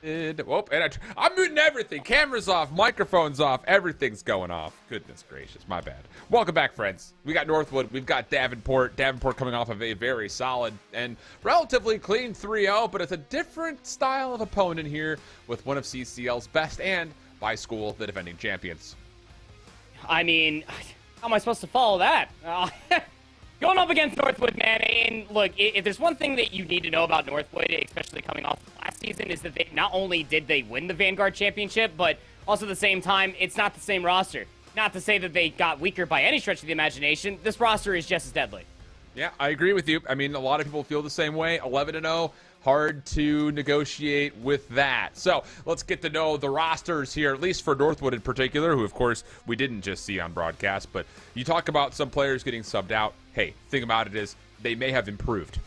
And I'm muting everything. Cameras off, microphones off, everything's going off. Goodness gracious, my bad. Welcome back, friends. We got Northwood, we've got Davenport. Davenport coming off of a very solid and relatively clean 3-0, but it's a different style of opponent here with one of CCL's best and, by school, the defending champions. I mean, how am I supposed to follow that? Going up against Northwood, man, and look, if there's one thing that you need to know about Northwood, especially coming off last season, is that they not only did they win the Vanguard Championship, but also at the same time, it's not the same roster. Not to say that they got weaker by any stretch of the imagination. This roster is just as deadly. Yeah, I agree with you. I mean, a lot of people feel the same way. 11-0. Hard to negotiate with that. So let's get to know the rosters here, at least for Northwood in particular, who, of course, we didn't just see on broadcast. But you talk about some players getting subbed out. Hey, thing about it is they may have improved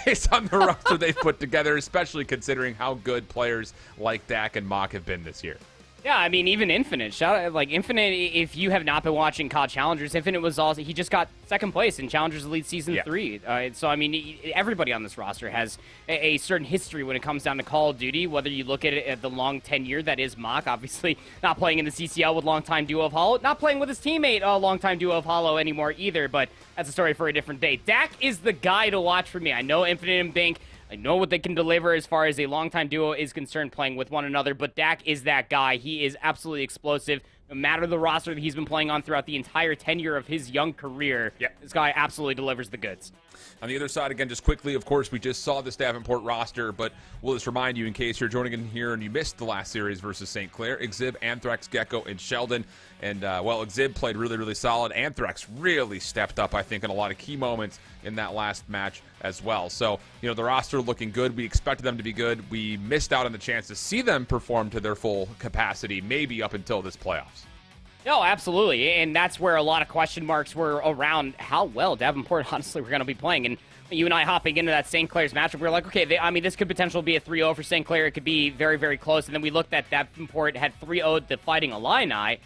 based on the roster they've put together, especially considering how good players like Dak and Mock have been this year. Yeah, I mean, even Infinite. Infinite, if you have not been watching COD Challengers, Infinite was also, he just got second place in Challengers Elite Season 3. So, I mean, everybody on this roster has a certain history when it comes down to Call of Duty, whether you look at it at the long tenure that is Mock, obviously not playing in the CCL with longtime duo of Hollow, not playing with his teammate, longtime duo of Hollow anymore either, but that's a story for a different day. Dak is the guy to watch for me. I know Infinite and Bink, I know what they can deliver as far as a longtime duo is concerned playing with one another, but Dak is that guy. He is absolutely explosive. No matter the roster that he's been playing on throughout the entire tenure of his young career, this guy absolutely delivers the goods. On the other side, again, just quickly, of course, we just saw this Davenport roster, but we'll just remind you in case you're joining in here and you missed the last series versus St. Clair, Exib, Anthrax, Gecko, and Sheldon. And, Exib played really, really solid. Anthrax really stepped up, I think, in a lot of key moments in that last match as well. So, the roster looking good. We expected them to be good. We missed out on the chance to see them perform to their full capacity, maybe up until this playoffs. No, absolutely, and that's where a lot of question marks were around how well Davenport, honestly, we're going to be playing. And you and I hopping into that St. Clair's matchup, we were like, okay, this could potentially be a 3-0 for St. Clair. It could be very, very close. And then we looked at Davenport had 3-0'd the Fighting Illini,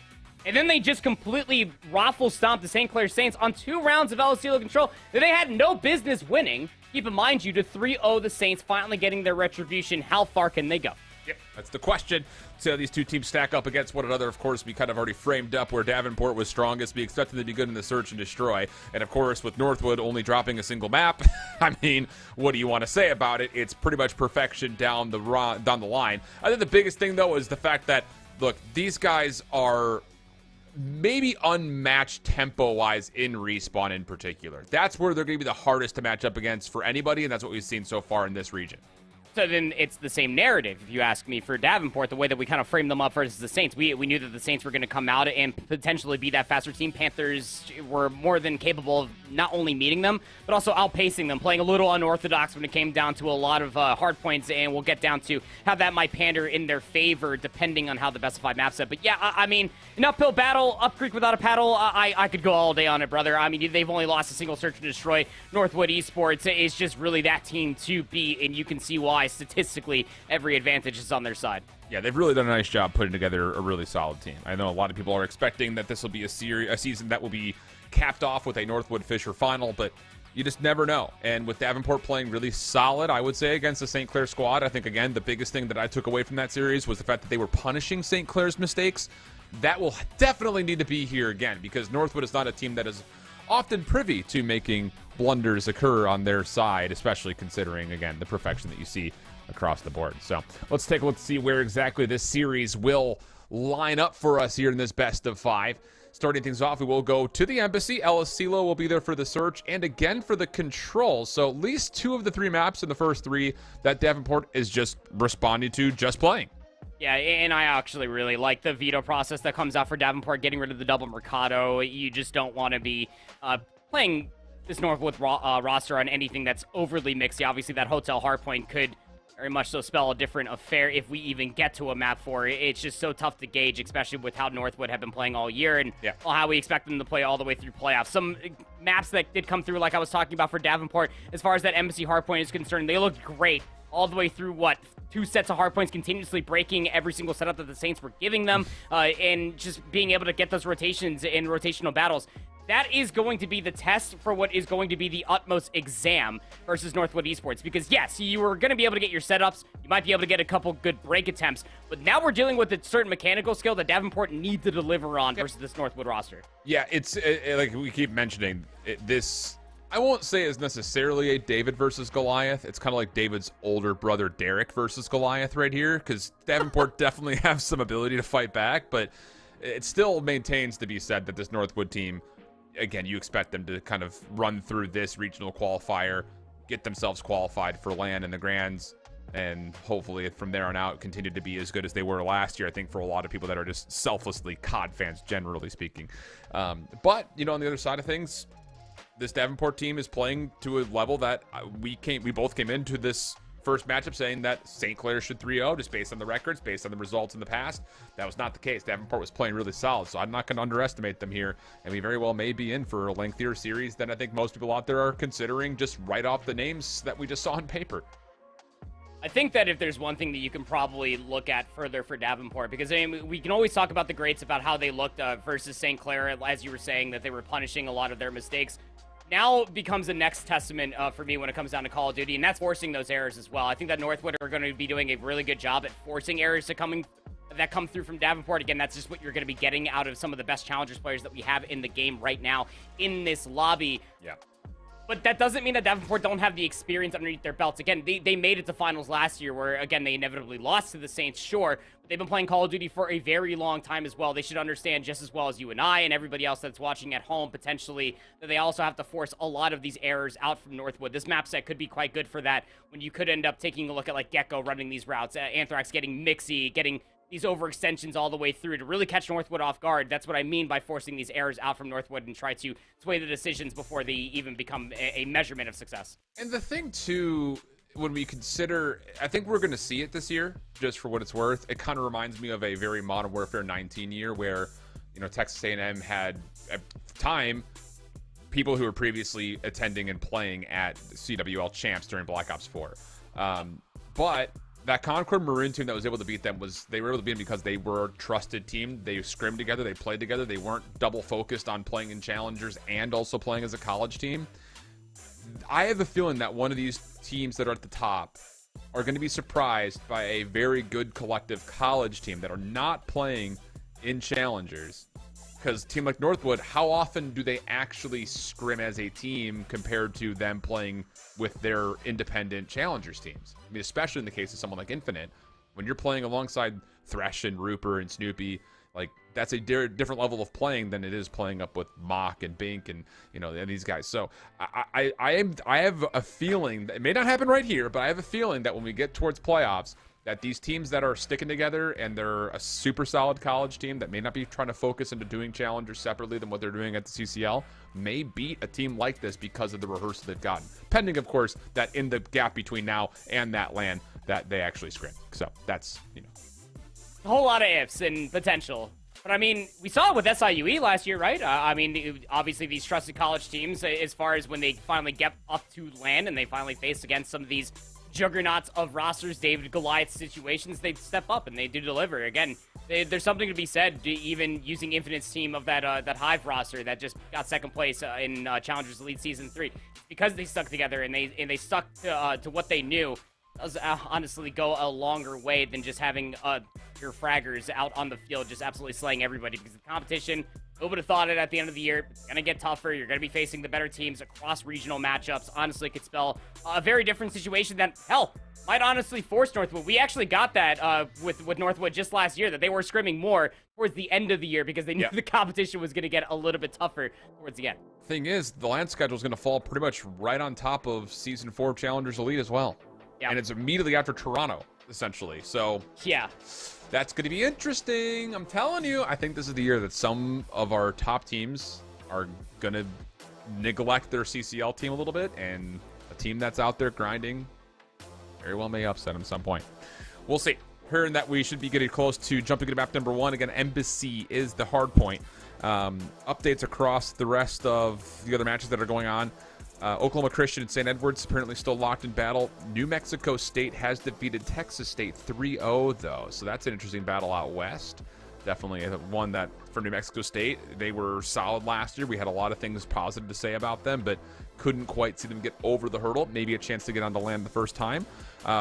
and then they just completely raffle-stomped the St. Clair Saints on 2 rounds of LSCLO control that they had no business winning. Keep in mind, to 3-0 the Saints, finally getting their retribution. How far can they go? Yep, that's the question. See how these two teams stack up against one another. Of course, we kind of already framed up where Davenport was strongest. We expected them to be good in the search and destroy. And, of course, with Northwood only dropping a single map, I mean, what do you want to say about it? It's pretty much perfection down the line. I think the biggest thing, though, is the fact that, look, these guys are maybe unmatched tempo-wise in Respawn in particular. That's where they're going to be the hardest to match up against for anybody, and that's what we've seen so far in this region. So then it's the same narrative, if you ask me, for Davenport, the way that we kind of framed them up versus the Saints. We knew that the Saints were going to come out and potentially be that faster team. Panthers were more than capable of not only meeting them, but also outpacing them, playing a little unorthodox when it came down to a lot of hard points, and we'll get down to how that might pander in their favor depending on how the best of 5 map set. But yeah, I mean, an uphill battle, up creek without a paddle, I could go all day on it, brother. I mean, they've only lost a single search and destroy. Northwood Esports is just really that team to beat, and you can see why statistically every advantage is on their side. Yeah, they've really done a nice job putting together a really solid team. I know a lot of people are expecting that this will be a season that will be capped off with a Northwood Fisher final, but you just never know. And with Davenport playing really solid, I would say, against the St. Clair squad, I think, again, the biggest thing that I took away from that series was the fact that they were punishing St. Clair's mistakes. That will definitely need to be here again, because Northwood is not a team that is often privy to making blunders occur on their side, especially considering, again, the perfection that you see across the board. So let's take a look to see where exactly this series will line up for us here in this best of 5. Starting things off, we will go to the Embassy. LSCLO will be there for the search and again for the control. So at least 2 of the 3 maps in the first 3 that Davenport is just responding to, just playing. Yeah, and I actually really like the veto process that comes out for Davenport, getting rid of the double Mercado. You just don't want to be playing this Northwood roster on anything that's overly mixy. Obviously, that Hotel Hardpoint could very much so spell a different affair if we even get to a map 4. It's just so tough to gauge, especially with how Northwood have been playing all year and how we expect them to play all the way through playoffs. Some maps that did come through, like I was talking about for Davenport, as far as that Embassy Hardpoint is concerned, they looked great all the way through, 2 sets of hardpoints, continuously breaking every single setup that the Saints were giving them, and just being able to get those rotations in rotational battles. that is going to be the test for what is going to be the utmost exam versus Northwood Esports. Because yes, you are going to be able to get your setups. You might be able to get a couple good break attempts. But now we're dealing with a certain mechanical skill that Davenport needs to deliver on versus this Northwood roster. Yeah, it's like we keep mentioning, this, I won't say is necessarily a David versus Goliath. It's kind of like David's older brother Derek versus Goliath right here. Because Davenport definitely have some ability to fight back. But it still maintains to be said that this Northwood team, again, you expect them to kind of run through this regional qualifier, get themselves qualified for LAN and the Grands, and hopefully from there on out continue to be as good as they were last year, I think, for a lot of people that are just selflessly COD fans, generally speaking. But, you know, on the other side of things, this Davenport team is playing to a level that we both came into this first matchup saying that St. Clair should 3-0 just based on the records, based on the results in the past. That was not the case. Davenport was playing really solid, so I'm not going to underestimate them here, and we very well may be in for a lengthier series than I think most people out there are considering just right off the names that we just saw on paper. I think that if there's one thing that you can probably look at further for Davenport, because I mean, we can always talk about the greats about how they looked versus St. Clair, as you were saying, that they were punishing a lot of their mistakes. Now becomes the next testament for me when it comes down to Call of Duty, and that's forcing those errors as well. I think that Northwood are going to be doing a really good job at forcing errors that come through from Davenport. Again, that's just what you're going to be getting out of some of the best Challengers players that we have in the game right now in this lobby. Yeah. But that doesn't mean that Davenport don't have the experience underneath their belts. Again, they made it to finals last year where, again, they inevitably lost to the Saints, sure. But they've been playing Call of Duty for a very long time as well. They should understand just as well as you and I and everybody else that's watching at home, potentially, that they also have to force a lot of these errors out from Northwood. This map set could be quite good for that when you could end up taking a look at, like, Gecko running these routes, Anthrax getting Mixie, getting these overextensions all the way through to really catch Northwood off guard. That's what I mean by forcing these errors out from Northwood and try to sway the decisions before they even become a measurement of success. And the thing, too, when we consider, I think we're going to see it this year, just for what it's worth. It kind of reminds me of a very Modern Warfare 19 year where, you know, Texas A&M had, at the time, people who were previously attending and playing at CWL Champs during Black Ops 4. But that Concord Maroon team that was able to beat them they were able to beat them because they were a trusted team. They scrimmed together, they played together, they weren't double focused on playing in challengers and also playing as a college team. I have a feeling that one of these teams that are at the top are going to be surprised by a very good collective college team that are not playing in challengers. Because a team like Northwood, how often do they actually scrim as a team compared to them playing with their independent challengers teams? I mean, especially in the case of someone like Infinite, when you're playing alongside Thresh and Rooper and Snoopy, like, that's a different level of playing than it is playing up with Mock and Bink and, you know, and these guys. So I have a feeling that it may not happen right here, but I have a feeling that when we get towards playoffs, that these teams that are sticking together and they're a super solid college team that may not be trying to focus into doing challengers separately than what they're doing at the CCL may beat a team like this because of the rehearsal they've gotten. Pending, of course, that in the gap between now and that LAN that they actually scrim. So that's, you know, a whole lot of ifs and potential. But, I mean, we saw it with SIUE last year, right? I mean, obviously these trusted college teams, as far as when they finally get up to LAN and they finally face against some of these juggernauts of rosters, David Goliath situations, they step up and they do deliver. Again, there's something to be said, even using Infinite's team of that Hive roster that just got second place in Challengers Elite Season 3. Because they stuck together and they stuck to what they knew, does honestly go a longer way than just having your fraggers out on the field just absolutely slaying everybody, because the competition, who would have thought it at the end of the year, it's going to get tougher. You're going to be facing the better teams across regional matchups. Honestly, it could spell a very different situation that, hell, might honestly force Northwood. We actually got that with Northwood just last year, that they were scrimming more towards the end of the year because they knew the competition was going to get a little bit tougher towards the end. Thing is, the LAN schedule is going to fall pretty much right on top of Season 4 of Challengers Elite as well. Yeah. And it's immediately after Toronto, essentially. So yeah, that's going to be interesting. I'm telling you, I think this is the year that some of our top teams are going to neglect their CCL team a little bit, and a team that's out there grinding very well may upset them at some point. We'll see. Hearing that we should be getting close to jumping into map number 1. Again, Embassy is the hard point. Updates across the rest of the other matches that are going on. Oklahoma Christian and St. Edwards apparently still locked in battle. New Mexico State has defeated Texas State 3-0, though. So that's an interesting battle out west. Definitely one that for New Mexico State, they were solid last year. We had a lot of things positive to say about them, but couldn't quite see them get over the hurdle. Maybe a chance to get on the land the first time.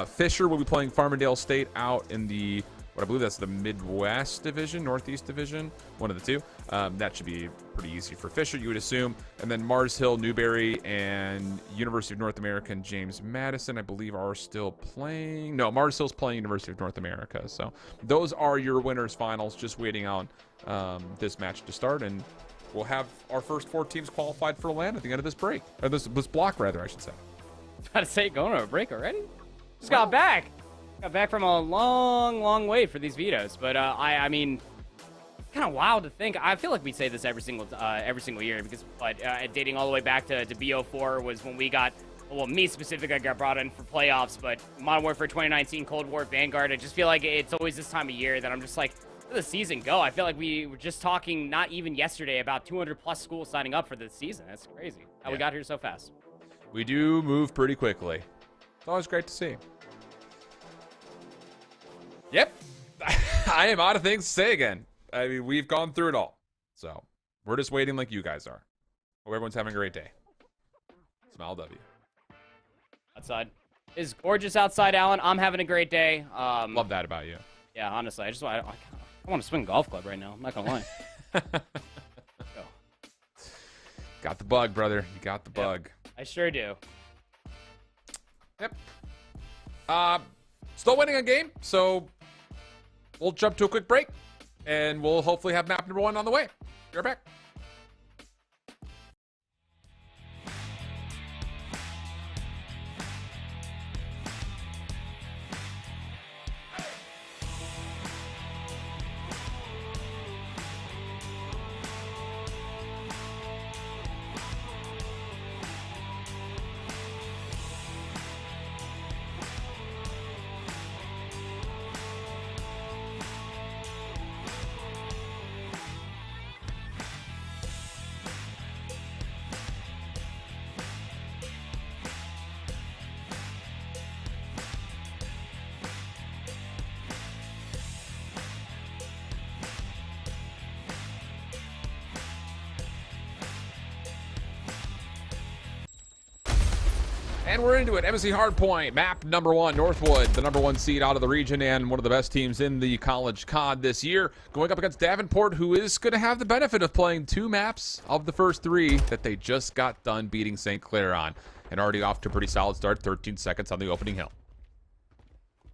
Fisher will be playing Farmingdale State out in the, what I believe that's the Midwest Division, Northeast Division, one of the two. That should be pretty easy for Fisher, you would assume. And then Mars Hill, Newberry, and University of North America and James Madison, I believe, are still playing. No, Mars Hill's playing University of North America. So those are your winners finals, just waiting on this match to start. And we'll have our first 4 teams qualified for land at the end of this break. Or this block, rather, I should say. I was about to say, going to a break already? Just got back. Got back from a long, long wait for these vetoes, but I mean, kind of wild to think. I feel like we say this every single year because, dating all the way back to BO4 was when we got, well, me specifically, I got brought in for playoffs, but Modern Warfare 2019, Cold War, Vanguard. I just feel like it's always this time of year that I'm just like, let the season go. I feel like we were just talking not even yesterday about 200 plus schools signing up for this season. That's crazy how we got here so fast. We do move pretty quickly. It's always great to see. Yep. I am out of things to say again. I mean, we've gone through it all. So, we're just waiting like you guys are. Hope everyone's having a great day. Smile W. Outside. It's gorgeous outside, Alan. I'm having a great day. Love that about you. Yeah, honestly. I want to swing golf club right now. I'm not going to lie. Got the bug, brother. You got the bug. I sure do. Yep. Still winning a game, so we'll jump to a quick break, and we'll hopefully have map number 1 on the way. Be right back. And we're into it. MSC Hardpoint, map number 1, Northwood, the number 1 seed out of the region and one of the best teams in the college COD this year, going up against Davenport, who is going to have the benefit of playing 2 maps of the first 3 that they just got done beating St. Clair on, and already off to a pretty solid start, 13 seconds on the opening hill.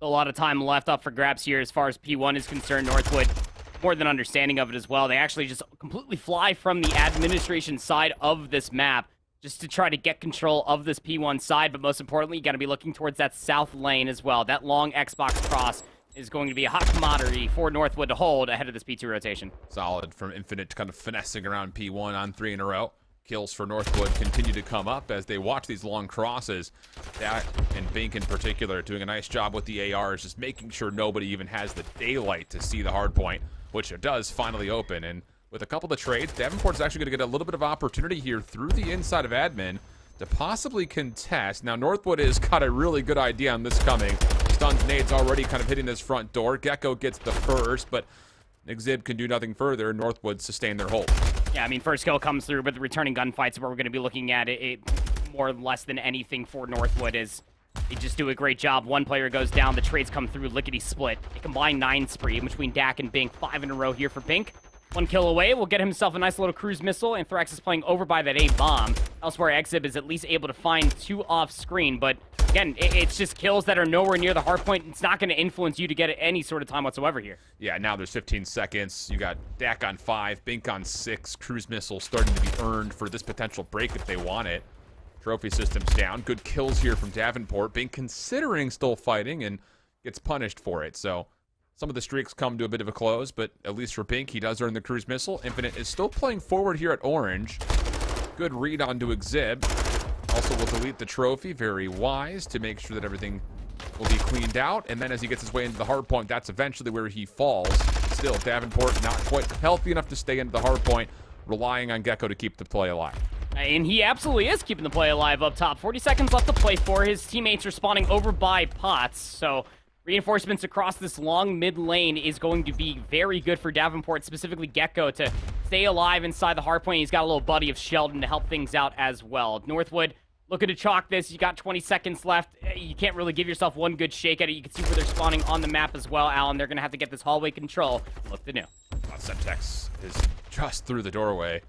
A lot of time left up for grabs here as far as P1 is concerned. Northwood, more than understanding of it as well. They actually just completely fly from the administration side of this map, just to try to get control of this P1 side, but most importantly, you got to be looking towards that south lane as well. That long Xbox cross is going to be a hot commodity for Northwood to hold ahead of this P2 rotation. Solid from Infinite, kind of finessing around P1 on 3 in a row. Kills for Northwood continue to come up as they watch these long crosses. That, and Bink in particular, doing a nice job with the ARs, just making sure nobody even has the daylight to see the hard point, which it does finally open. And with a couple of trades, Davenport's actually going to get a little bit of opportunity here through the inside of admin to possibly contest. Now, Northwood has got a really good idea on this coming. Stuns nades already kind of hitting this front door. Gecko gets the first, but Exib can do nothing further. Northwood sustain their hold. Yeah, I mean, first kill comes through, but the returning gunfights where we're going to be looking at it more or less than anything for Northwood is they just do a great job. One player goes down, the trades come through, lickety split. A combined 9 spree between Dak and Bink, 5 in a row here for Bink. 1 kill away, will get himself a nice little cruise missile, and Thrax is playing over by that A-bomb. Elsewhere, Exib is at least able to find 2 off-screen, but again, it's just kills that are nowhere near the hard point. It's not going to influence you to get any sort of time whatsoever here. Yeah, now there's 15 seconds. You got Dak on 5, Bink on 6, cruise missile starting to be earned for this potential break if they want it. Trophy system's down. Good kills here from Davenport. Bink considering still fighting and gets punished for it, so some of the streaks come to a bit of a close, but at least for Bink, he does earn the cruise missile. Infinite is still playing forward here at Orange. Good read onto Exib. Also will delete the trophy. Very wise to make sure that everything will be cleaned out. And then as he gets his way into the hard point, that's eventually where he falls. Still, Davenport not quite healthy enough to stay into the hard point, relying on Gecko to keep the play alive. And he absolutely is keeping the play alive up top. 40 seconds left to play for. His teammates are spawning over by pots, so Reinforcements across this long mid lane is going to be very good for Davenport, specifically Gecko, to stay alive inside the hardpoint. He's got a little buddy of Sheldon to help things out as well. Northwood looking to chalk this. You got 20 seconds left. You can't really give yourself one good shake at it. You can see where they're spawning on the map as well, Alan. They're going to have to get this hallway control. Look to new. Semtex is just through the doorway.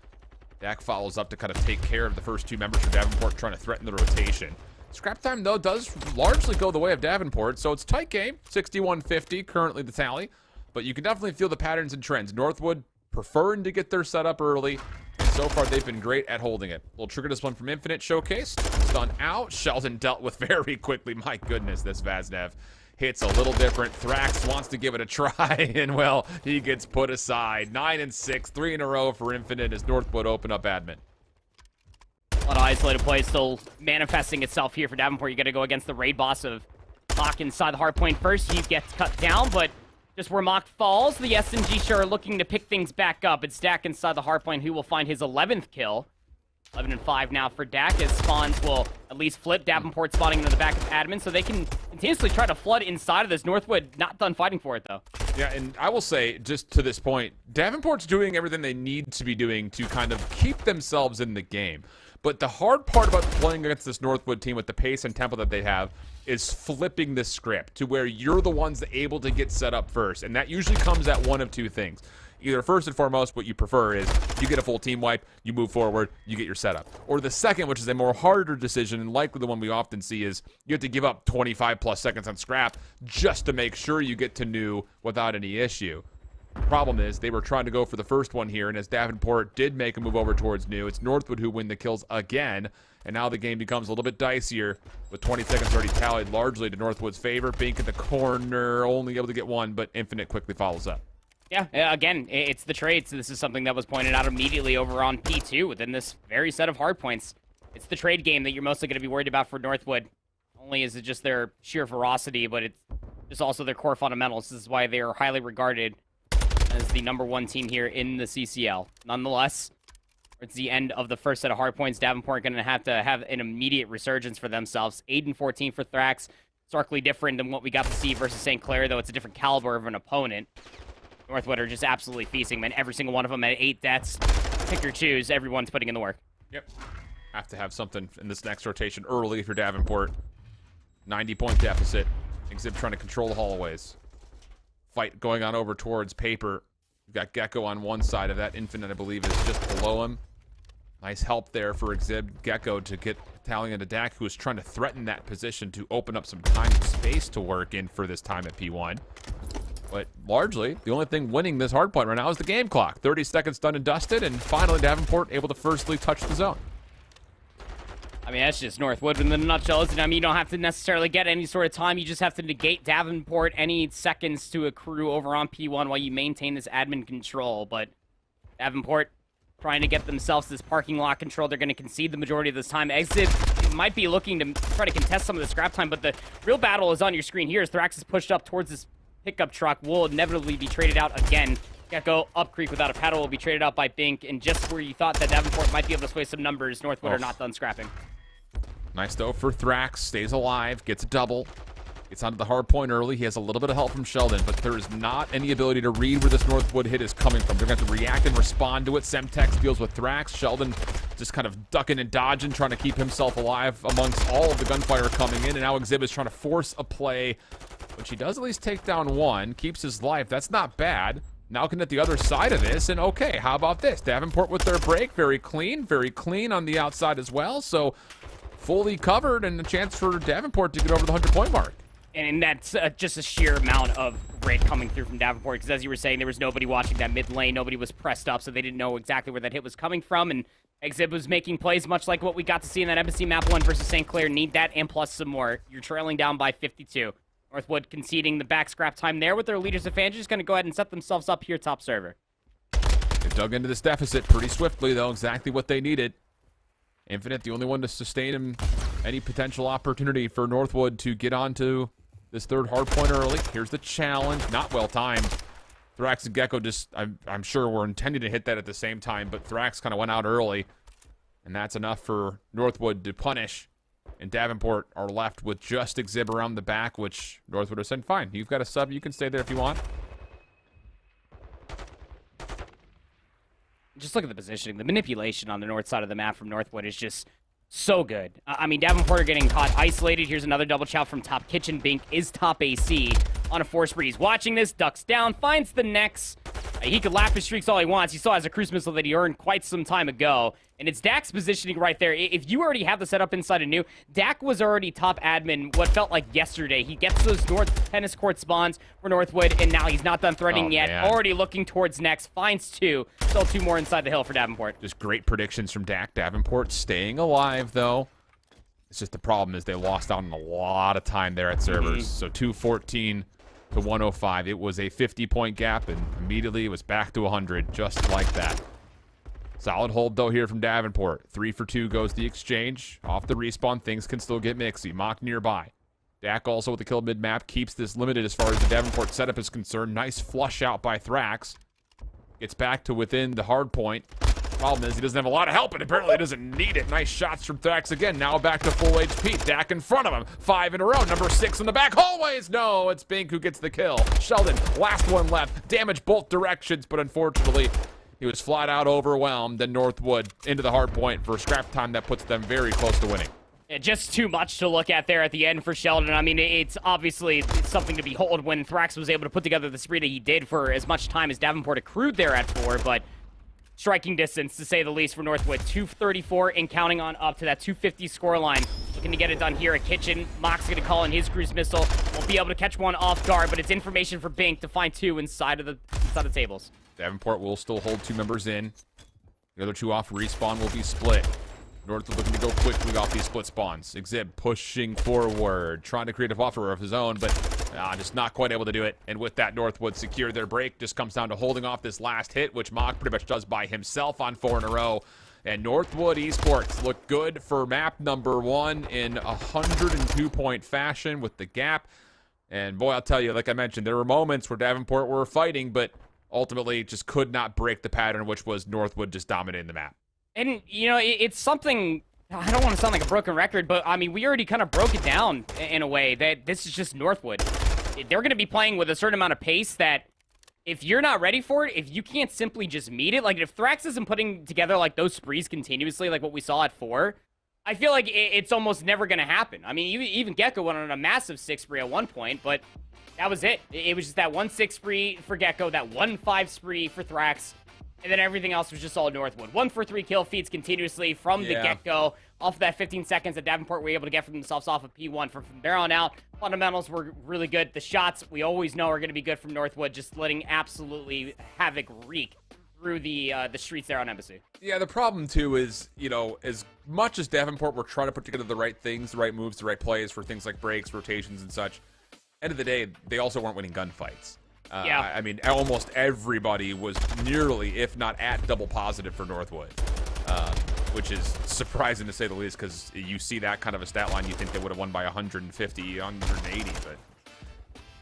Dak follows up to kind of take care of the first two members of Davenport, trying to threaten the rotation. Scrap time, though, does largely go the way of Davenport, so it's a tight game. 61-50, currently the tally. But you can definitely feel the patterns and trends. Northwood preferring to get their setup early. And so far, they've been great at holding it. Little trigger discipline from Infinite showcased. Stun out. Sheldon dealt with very quickly. My goodness, this Vaznev hits a little different. Thrax wants to give it a try, and, well, he gets put aside. 9 and 6, 3 in a row for Infinite as Northwood open up admin. A lot of isolated play still manifesting itself here for Davenport. You got to go against the raid boss of Mock inside the hard point first. He gets cut down, but just where Mock falls, the SMG sure are looking to pick things back up. It's Dak inside the hard point who will find his 11th kill. 11 and 5 now for Dak, as spawns will at least flip. Davenport spawning into the back of admin, so they can continuously try to flood inside of this. Northwood not done fighting for it, though. Yeah, and I will say, just to this point, Davenport's doing everything they need to be doing to kind of keep themselves in the game. But the hard part about playing against this Northwood team with the pace and tempo that they have is flipping the script to where you're the ones able to get set up first. And that usually comes at one of two things. Either first and foremost, what you prefer is you get a full team wipe, you move forward, you get your setup. Or the second, which is a more harder decision, and likely the one we often see, is you have to give up 25 plus seconds on scrap just to make sure you get to new without any issue. Problem is, they were trying to go for the first one here, and as Davenport did make a move over towards new, it's Northwood who win the kills again, and now the game becomes a little bit dicier, with 20 seconds already tallied largely to Northwood's favor. Bink in the corner, only able to get one, but Infinite quickly follows up. Yeah, again, it's the trades. This is something that was pointed out immediately over on P2 within this very set of hardpoints. It's the trade game that you're mostly going to be worried about for Northwood. Only is it just their sheer ferocity, but it's just also their core fundamentals. This is why they are highly regarded as the #1 team here in the CCL. Nonetheless, it's the end of the first set of hardpoints. Davenport going to have an immediate resurgence for themselves. 8 and 14 for Thrax. Starkly different than what we got to see versus St. Clair, though it's a different caliber of an opponent. Northwood are just absolutely feasting, man. Every single one of them at 8 deaths. Pick or choose. Everyone's putting in the work. Yep. Have to have something in this next rotation early for Davenport. 90-point deficit. Exhib trying to control the hallways. Fight going on over towards Paper. We've got Gecko on one side of that. Infinite, I believe, is just below him. Nice help there for Exhib. Gecko to get Italian to Dak, who is trying to threaten that position to open up some time and space to work in for this time at P1. But largely, the only thing winning this hardpoint right now is the game clock. 30 seconds done and dusted, and finally Davenport able to firstly touch the zone. I mean, that's just Northwood in a nutshell, isn't it? I mean, you don't have to necessarily get any sort of time. You just have to negate Davenport any seconds to accrue over on P1 while you maintain this admin control. But Davenport trying to get themselves this parking lot control. They're going to concede the majority of this time. Exit might be looking to try to contest some of the scrap time, but the real battle is on your screen here as Thrax is pushed up towards this pickup truck. Will inevitably be traded out again. Gecko up creek without a paddle will be traded out by Bink, and just where you thought that Davenport might be able to sway some numbers, Northwood are not done scrapping. Nice, though, for Thrax. Stays alive, gets a double. Gets onto the hard point early. He has a little bit of help from Sheldon, but there is not any ability to read where this Northwood hit is coming from. They're going to have to react and respond to it. Semtex deals with Thrax. Sheldon just kind of ducking and dodging, trying to keep himself alive amongst all of the gunfire coming in, and now Exhib is trying to force a play, which he does at least take down one, keeps his life. That's not bad. Now can at the other side of this, and okay, how about this? Davenport with their break, very clean on the outside as well, so fully covered and a chance for Davenport to get over the 100-point mark. And that's just a sheer amount of grit coming through from Davenport, because as you were saying, there was nobody watching that mid lane, nobody was pressed up, so they didn't know exactly where that hit was coming from, and Exhib was making plays much like what we got to see in that Embassy Map 1 versus St. Clair. Need that and plus some more. You're trailing down by 52. Northwood conceding the back scrap time there with their leaders advantage. Just going to go ahead and set themselves up here top server. They dug into this deficit pretty swiftly, though, exactly what they needed. Infinite, the only one to sustain him any potential opportunity for Northwood to get onto this third hard point early. Here's the challenge. Not well timed. Thrax and Gecko just, I'm sure, were intending to hit that at the same time, but Thrax kind of went out early, and that's enough for Northwood to punish. And Davenport are left with just Exhib around the back, which Northwood has said, fine, you've got a sub, you can stay there if you want. Just look at the positioning. The manipulation on the north side of the map from Northwood is just so good. I mean, Davenport are getting caught isolated. Here's another double chow from top kitchen. Bink is top AC on a 4-spree. He's watching this, ducks down, finds the Nex. He could lap his streaks all he wants. He still has a cruise missile that he earned quite some time ago. And it's Dak's positioning right there. If you already have the setup inside a new, Dak was already top admin what felt like yesterday. He gets those north tennis court spawns for Northwood, and now he's not done threatening yet. Man. Already looking towards Nex. Finds 2. Still 2 more inside the hill for Davenport. Just great predictions from Dak. Davenport staying alive, though. It's just the problem is they lost out on a lot of time there at servers. So 214 to 105. It was a 50-point gap, and immediately it was back to 100, just like that. Solid hold, though, here from Davenport. 3 for 2 goes the exchange. Off the respawn, things can still get mixy. Mock nearby. Dak also with the kill mid-map keeps this limited as far as the Davenport setup is concerned. Nice flush out by Thrax. Gets back to within the hard point. Problem is he doesn't have a lot of help, and apparently he doesn't need it. Nice shots from Thrax again. Now back to full HP. Dak in front of him. 5 in a row. Number 6 in the back hallways. No, it's Bink who gets the kill. Sheldon, last one left. Damage both directions, but unfortunately, he was flat out overwhelmed. Then Northwood into the hard point for scrap time that puts them very close to winning. Yeah, just too much to look at there at the end for Sheldon. I mean, it's obviously something to behold when Thrax was able to put together the spree that he did for as much time as Davenport accrued there at 4, but striking distance, to say the least, for Northwood. 234 and counting on up to that 250 scoreline. Looking to get it done here at Kitchen. Mock's going to call in his cruise missile. Won't be able to catch one off guard, but it's information for Bink to find 2 inside of the tables. Davenport will still hold 2 members in. The other 2 off respawn will be split. Northwood looking to go quickly off these split spawns. Exhib pushing forward, trying to create a buffer of his own, but just not quite able to do it. And with that, Northwood secure their break. Just comes down to holding off this last hit, which Mock pretty much does by himself on 4 in a row. And Northwood Esports look good for map number 1 in 102-point fashion with the gap. And boy, I'll tell you, like I mentioned, there were moments where Davenport were fighting, but ultimately just could not break the pattern, which was Northwood just dominating the map. And, you know, it's something, I don't want to sound like a broken record, but, I mean, we already kind of broke it down in a way that this is just Northwood. They're going to be playing with a certain amount of pace that if you're not ready for it, if you can't simply just meet it, like if Thrax isn't putting together like those sprees continuously like what we saw at 4, I feel like it's almost never going to happen. I mean, even Gecko went on a massive 6 spree at one point, but that was it. It was just that 1 6 spree for Gecko, that 1 5 spree for Thrax, and then everything else was just all Northwood. 1 for 3 kill feeds continuously from the get-go. Off of that 15 seconds that Davenport were able to get for themselves off of P1. From there on out, fundamentals were really good. The shots, we always know, are going to be good from Northwood, just letting absolutely havoc wreak through the streets there on Embassy. Yeah, the problem, too, is, you know, as much as Davenport were trying to put together the right things, the right moves, the right plays for things like breaks, rotations, and such, end of the day, they also weren't winning gunfights. I mean, almost everybody was nearly, if not at, double positive for Northwood, which is surprising to say the least, because you see that kind of a stat line, you think they would have won by 150, 180, but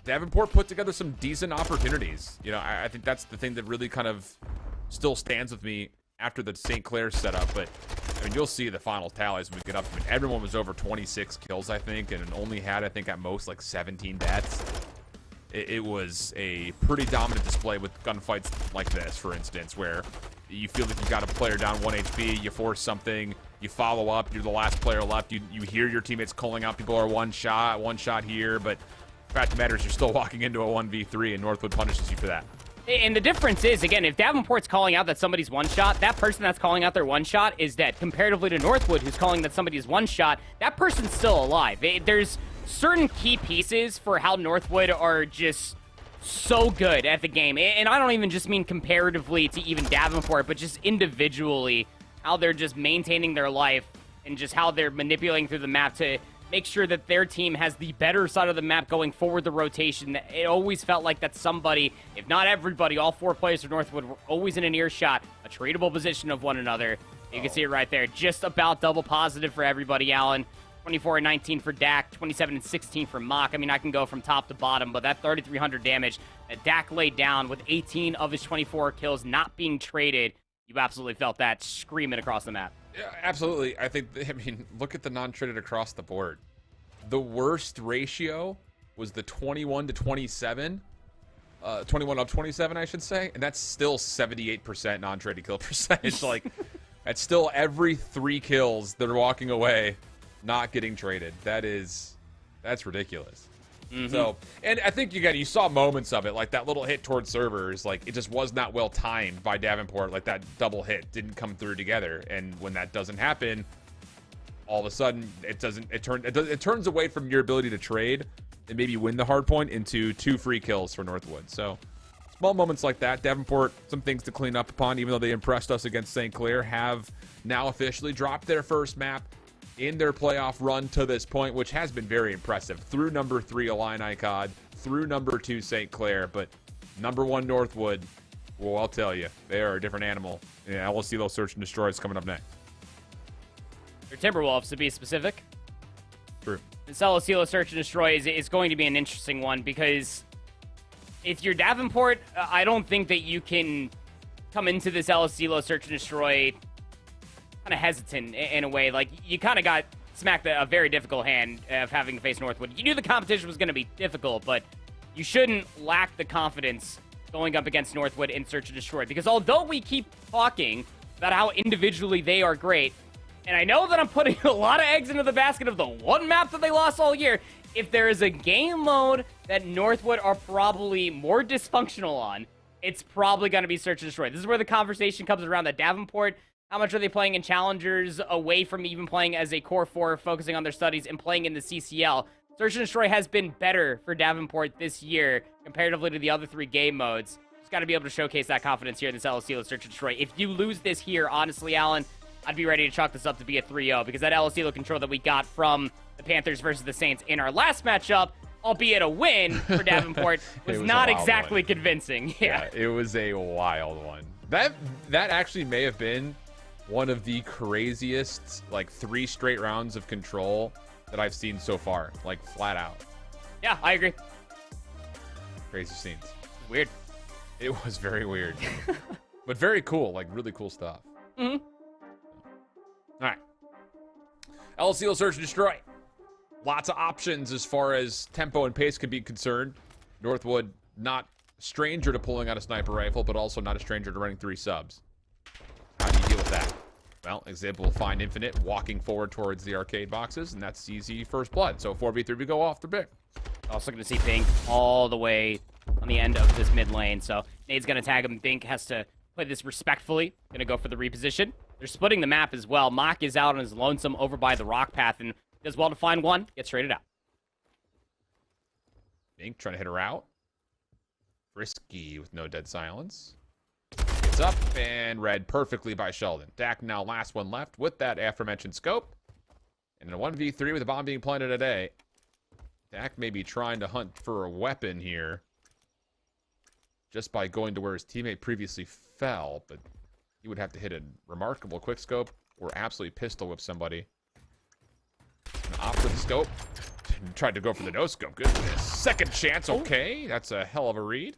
Davenport put together some decent opportunities. You know, I think that's the thing that really kind of still stands with me after the St. Clair setup, but I mean, you'll see the final tallies when we get up. I mean, everyone was over 26 kills, I think, and only had, I think, at most, like 17 deaths. It was a pretty dominant display with gunfights like this, for instance, where you feel like you got a player down 1 HP, you force something, you follow up, you're the last player left, you hear your teammates calling out people are one shot here, but the fact of the matter is you're still walking into a 1v3 and Northwood punishes you for that. And the difference is, again, if Davenport's calling out that somebody's one shot, that person that's calling out their one shot is dead. Comparatively to Northwood, who's calling that somebody's one shot, that person's still alive. There's certain key pieces for how Northwood are just so good at the game. And I don't even just mean comparatively to even Davenport, but just individually, how they're just maintaining their life and just how they're manipulating through the map to make sure that their team has the better side of the map going forward the rotation. It always felt like that somebody, if not everybody, all 4 players for Northwood were always in an earshot, a tradable position of one another. You can see it right there. Just about double positive for everybody, Alan. 24 and 19 for Dak, 27 and 16 for Mock. I mean, I can go from top to bottom, but that 3,300 damage that Dak laid down with 18 of his 24 kills not being traded, you absolutely felt that screaming across the map. Yeah, absolutely. I mean, look at the non-traded across the board. The worst ratio was the 21 to 27. 21 of 27, I should say. And that's still 78% non-traded kill percentage. Like, that's still every 3 kills they're walking away, not getting traded. That's ridiculous. Mm-hmm. So, and I think you saw moments of it, like that little hit towards servers, like it just was not well timed by Davenport. Like that double hit didn't come through together, and when that doesn't happen, all of a sudden it turns away from your ability to trade and maybe win the hard point into 2 free kills for Northwood. So small moments like that. Davenport, some things to clean up upon, even though they impressed us against St. Clair, have now officially dropped their first map in their playoff run to this point, which has been very impressive. Through number 3 Illini COD, through number 2 St. Clair, but number 1 Northwood, well, I'll tell you, they are a different animal. Yeah, we'll see those search and destroys coming up next. Your Timberwolves, to be specific. True. The Celestino search and destroy is going to be an interesting one, because if you're Davenport, I don't think that you can come into this Celestino search and destroy kind of hesitant in a way. Like, you kind of got smacked a very difficult hand of having to face Northwood. You knew the competition was going to be difficult, but you shouldn't lack the confidence going up against Northwood in search and destroy, because although we keep talking about how individually they are great, and I know that I'm putting a lot of eggs into the basket of the one map that they lost all year, if there is a game mode that Northwood are probably more dysfunctional on, it's probably going to be search and destroy. This is where the conversation comes around that Davenport, how much are they playing in challengers away from even playing as a core 4, focusing on their studies and playing in the CCL? Search and destroy has been better for Davenport this year comparatively to the other 3 game modes. Just got to be able to showcase that confidence here in this LSD search and destroy. If you lose this here, honestly, Alan, I'd be ready to chalk this up to be a 3-0, because that LSD control that we got from the Panthers versus the Saints in our last matchup, albeit a win for Davenport, was not exactly convincing. Yeah, it was a wild one. That actually may have been one of the craziest, like, 3 straight rounds of control that I've seen so far, like, flat out. Yeah, I agree. Crazy scenes. Weird. It was very weird. But very cool, like, really cool stuff. Mm-hmm. All right. LCL search and destroy. Lots of options as far as tempo and pace can be concerned. Northwood, not a stranger to pulling out a sniper rifle, but also not a stranger to running 3 subs. How do you deal with that? Well, example, find Infinite walking forward towards the arcade boxes, and that's easy first blood. So 4v3, we go off the pick. Also going to see Bink all the way on the end of this mid lane. So Nade's going to tag him. Bink has to play this respectfully. Going to go for the reposition. They're splitting the map as well. Mock is out on his lonesome over by the rock path and does well to find one. Gets traded out. Bink trying to hit her out. Risky with no dead silence. Gets up and read perfectly by Sheldon. Dak now last one left with that aforementioned scope. And in a 1v3 with a bomb being planted today, Dak may be trying to hunt for a weapon here just by going to where his teammate previously fell, but he would have to hit a remarkable quick scope or absolutely pistol whip somebody. Opt for the scope. Tried to go for the no scope. Goodness. Second chance. Okay. That's a hell of a read.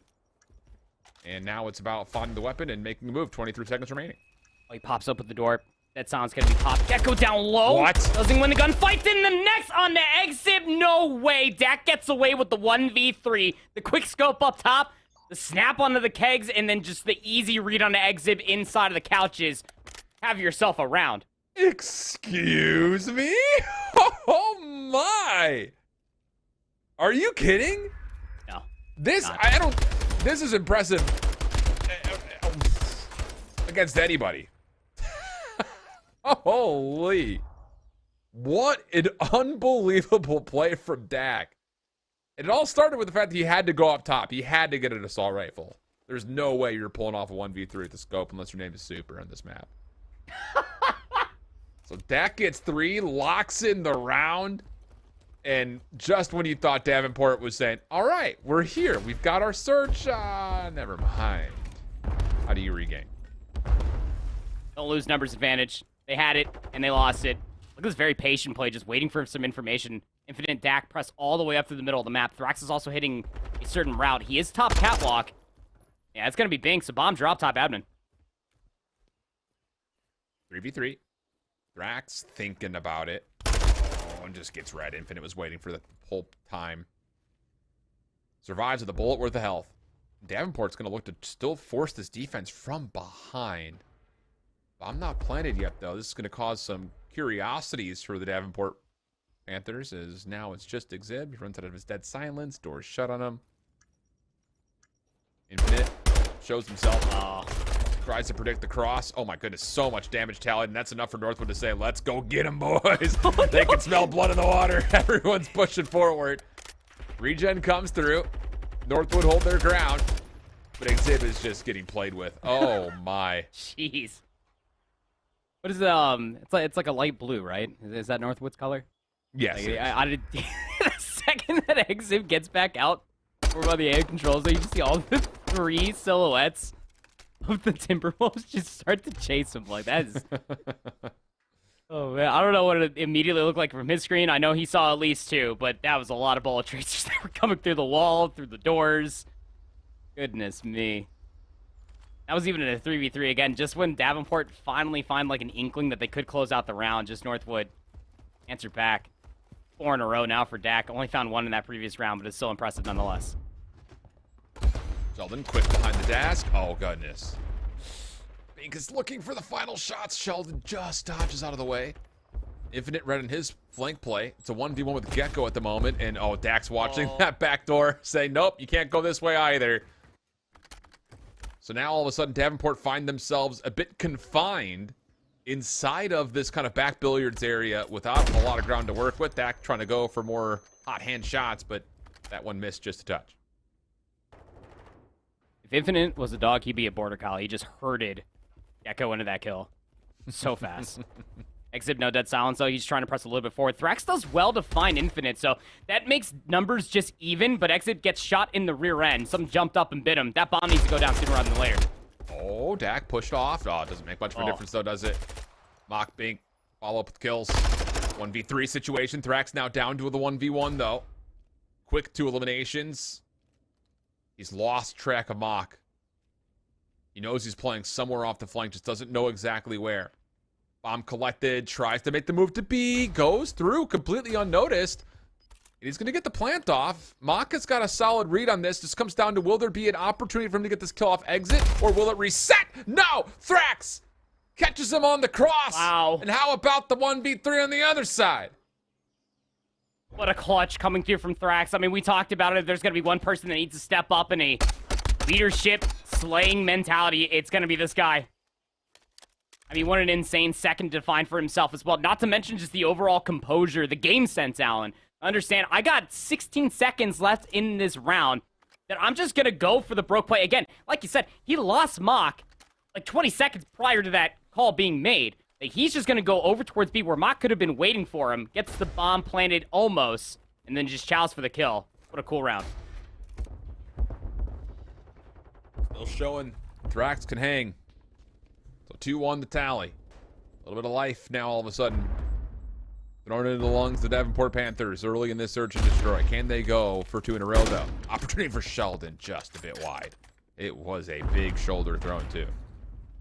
And now it's about finding the weapon and making a move. 23 seconds remaining. Oh, he pops up at the door. That sound's going to be popped. Gecko down low. What? Doesn't win the gunfight. In the next on the exit. No way. Dak gets away with the 1v3. The quick scope up top. The snap onto the kegs. And then just the easy read on the exit inside of the couches. Have yourself a round. Excuse me? Oh my! Are you kidding? No. This is impressive against anybody. Holy. What an unbelievable play from Dak. And it all started with the fact that he had to go up top. He had to get an assault rifle. There's no way you're pulling off a 1v3 with the scope unless your name is Super on this map. So Dak gets 3, locks in the round, and just when you thought Davenport was saying, all right, we're here. We've got our search. Never mind. How do you regain? Don't lose numbers advantage. They had it, and they lost it. Look at this very patient play, just waiting for some information. Infinite Dak press all the way up through the middle of the map. Thrax is also hitting a certain route. He is top catwalk. Yeah, it's going to be Bink, so bomb drop top admin. 3v3. Drax thinking about it. Oh, and just gets red. Infinite was waiting for the whole time. Survives with a bullet worth of health. Davenport's going to look to still force this defense from behind. I'm not planted yet, though. This is going to cause some curiosities for the Davenport Panthers, as now it's just Exib. He runs out of his dead silence. Doors shut on him. Infinite shows himself. Tries to predict the cross. Oh, my goodness. So much damage tallied, and that's enough for Northwood to say, let's go get him, boys. They can smell blood in the water. Everyone's pushing forward. Regen comes through. Northwood hold their ground, but Exib is just getting played with. Oh, my. Jeez. What is it's like a light blue, right? Is that Northwood's color? Yes. Like, I did the second that Exib gets back out from the air controls, so you just see all the 3 silhouettes of the Timberwolves just start to chase him. Like, that is... Oh, man. I don't know what it immediately looked like from his screen. I know he saw at least 2, but that was a lot of bullet tracers that were coming through the wall, through the doors. Goodness me. That was even in a 3v3 again. Just when Davenport finally find like an inkling that they could close out the round, just Northwood answered back. 4 in a row now for Dak. Only found 1 in that previous round, but it's still impressive nonetheless. Sheldon quick behind the desk. Oh, goodness. Bink is looking for the final shots. Sheldon just dodges out of the way. Infinite red in his flank play. It's a 1v1 with Gecko at the moment. And, oh, Dak's watching that back door. Saying, nope, you can't go this way either. So now, all of a sudden, Davenport find themselves a bit confined inside of this kind of back billiards area without a lot of ground to work with. Dak trying to go for more hot hand shots, but that one missed just a touch. If Infinite was a dog, he'd be a border collie. He just herded Gecko into that kill so fast. Exib no dead silence, though. He's trying to press a little bit forward. Thrax does well to find Infinite, so that makes numbers just even, but Exib gets shot in the rear end. Something jumped up and bit him. That bomb needs to go down sooner rather than later. Oh, Dak pushed off. Oh, it doesn't make much of a difference, though, does it? Mock Bink, follow up with kills. 1v3 situation. Thrax now down to the 1v1, though. Quick 2 eliminations. He's lost track of Mock. He knows he's playing somewhere off the flank, just doesn't know exactly where. Bomb collected, tries to make the move to B, goes through completely unnoticed. He's going to get the plant off. Mock has got a solid read on this. This comes down to, will there be an opportunity for him to get this kill off exit, or will it reset? No! Thrax catches him on the cross. Wow. And how about the 1v3 on the other side? What a clutch coming through from Thrax. I mean, we talked about it. If there's going to be one person that needs to step up in a leadership slaying mentality, it's going to be this guy. I mean, what an insane second to find for himself as well. Not to mention just the overall composure, the game sense, Alan. Understand, I got 16 seconds left in this round that I'm just going to go for the broke play. Again, like you said, he lost Mock like 20 seconds prior to that call being made. He's just going to go over towards B where Mock could have been waiting for him, gets the bomb planted almost, and then just chows for the kill. What a cool round. Still showing Thrax can hang. So 2-1 the tally. A little bit of life now all of a sudden. Thrown into the lungs the Davenport Panthers early in this search and destroy. Can they go for 2 in a row, though? Opportunity for Sheldon just a bit wide. It was a big shoulder thrown, too.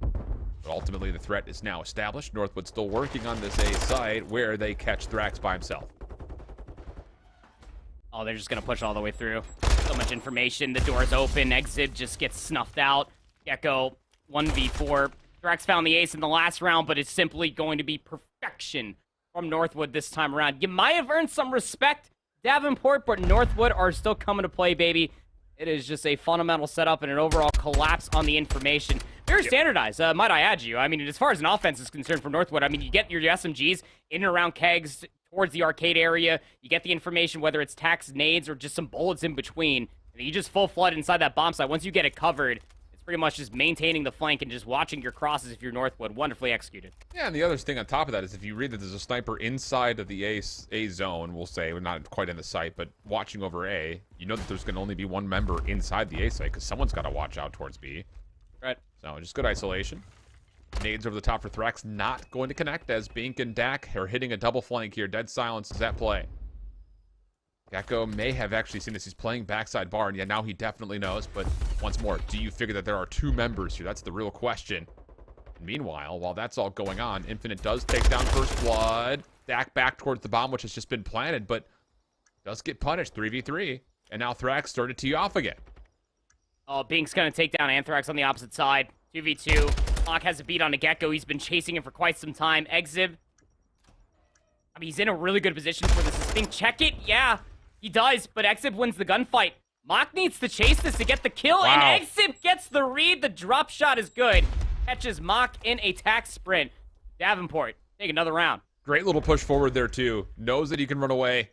But ultimately, the threat is now established. Northwood still working on this A side where they catch Thrax by himself. Oh, they're just going to push all the way through. So much information. The door's open. Exib just gets snuffed out. Gecko, 1v4. Thrax found the ace in the last round, but it's simply going to be perfection from Northwood this time around. You might have earned some respect, Davenport, but Northwood are still coming to play, baby. It is just a fundamental setup and an overall collapse on the information. Very standardized, might I add you. I mean, as far as an offense is concerned for Northwood, I mean, you get your SMGs in and around kegs towards the arcade area. You get the information, whether it's tax nades or just some bullets in between. And you just full flood inside that bomb site. Once you get it covered, it's pretty much just maintaining the flank and just watching your crosses if you're Northwood. Wonderfully executed. Yeah, and the other thing on top of that is if you read that there's a sniper inside of the A zone, we'll say, we're not quite in the site, but watching over A, you know that there's going to only be one member inside the A site because someone's got to watch out towards B. Right. So just good isolation. Nades over the top for Thrax, not going to connect as Bink and Dak are hitting a double flank here. Dead silence is at play. Gecko may have actually seen this. He's playing backside bar, and yeah, now he definitely knows. But once more, do you figure that there are 2 members here? That's the real question. Meanwhile, while that's all going on, Infinite does take down First Blood. Dak back towards the bomb, which has just been planted, but does get punished 3v3. And now Thrax started to tee off again. Oh, Bink's going to take down Anthrax on the opposite side. 2v2. Mock has a beat on a Gecko. He's been chasing him for quite some time. Exib. I mean, he's in a really good position for this. Does Bink check it? Yeah, he does, but Exib wins the gunfight. Mock needs to chase this to get the kill, wow. And Exib gets the read. The drop shot is good. Catches Mock in a tack sprint. Davenport, take another round. Great little push forward there, too. Knows that he can run away.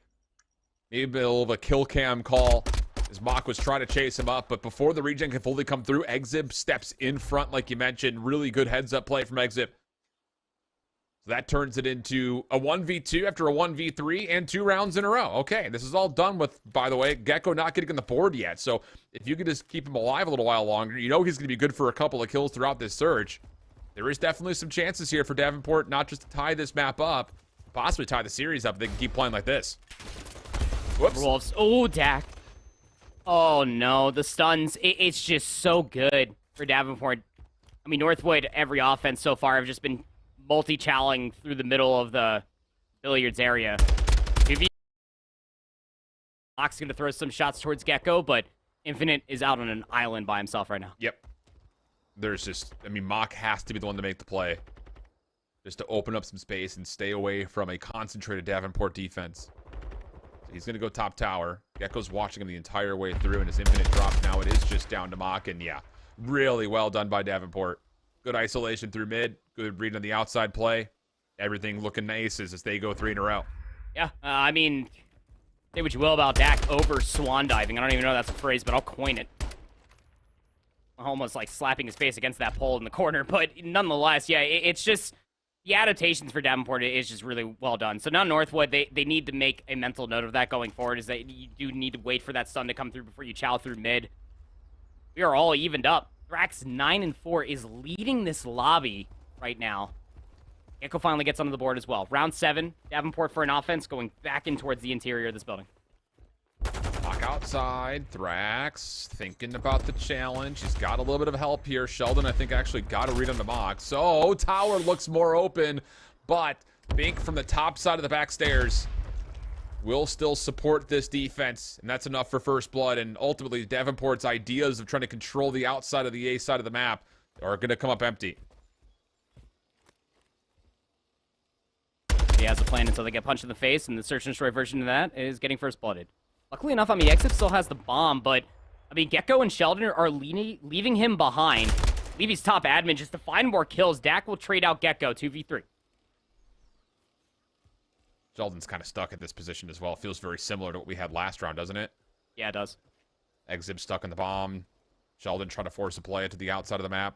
Maybe a little of a kill cam call as Mock was trying to chase him up, but before the regen can fully come through, Exib steps in front, like you mentioned. Really good heads-up play from Exib. So that turns it into a 1v2 after a 1v3 and 2 rounds in a row. Okay, this is all done with, by the way, Gecko not getting on the board yet. So if you could just keep him alive a little while longer, you know he's going to be good for a couple of kills throughout this surge. There is definitely some chances here for Davenport not just to tie this map up, possibly tie the series up. They can keep playing like this. Whoops. Wolves. Oh, Dak. Oh, no. The stuns. It's just so good for Davenport. I mean, Northwood, every offense so far have just been multi-challing through the middle of the billiards area. Mock's going to throw some shots towards Gecko, but Infinite is out on an island by himself right now. Yep. There's just, I mean, Mock has to be the one to make the play. Just to open up some space and stay away from a concentrated Davenport defense. So he's going to go top tower. Gecko's watching him the entire way through, and his Infinite drops now. It is just down to Mock, and yeah, really well done by Davenport. Good isolation through mid. Good read on the outside play. Everything looking nice as they go 3 in a row. Yeah, I mean, say what you will about Dak over swan diving. I don't even know if that's a phrase, but I'll coin it. Almost like slapping his face against that pole in the corner. But nonetheless, yeah, it's just the adaptations for Davenport is just really well done. So now Northwood, they need to make a mental note of that going forward, is that you do need to wait for that stun to come through before you chow through mid. We are all evened up. Thrax 9-4 is leading this lobby right now. Gecko finally gets onto the board as well. Round 7, Davenport for an offense going back in towards the interior of this building. Mock outside. Thrax thinking about the challenge. He's got a little bit of help here. Sheldon, I think, actually got a read on the Mock. So tower looks more open, but Bink from the top side of the back stairs will still support this defense, and that's enough for first blood. And ultimately, Davenport's ideas of trying to control the outside of the A side of the map are going to come up empty. He has a plan until they get punched in the face, and the search and destroy version of that is getting first blooded. Luckily enough, I mean, Exit still has the bomb, but I mean, Gecko and Sheldon are leaving him behind. Levy's top admin just to find more kills. Dak will trade out Gecko 2v3. Sheldon's kind of stuck at this position as well. Feels very similar to what we had last round, doesn't it? Yeah, it does. Exib stuck in the bomb. Sheldon trying to force a play to the outside of the map.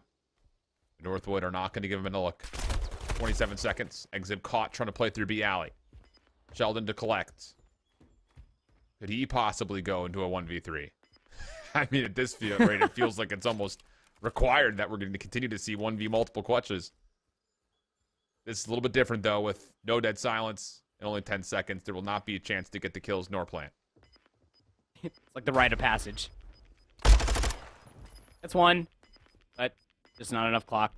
Northwood are not going to give him a look. 27 seconds. Exib caught trying to play through B alley. Sheldon to collect. Could he possibly go into a 1v3? I mean, at this rate, it feels like it's almost required that we're going to continue to see 1v multiple clutches. This is a little bit different, though, with no dead silence and only 10 seconds. There will not be a chance to get the kills nor plant. It's like the rite of passage. That's one, but just not enough clock.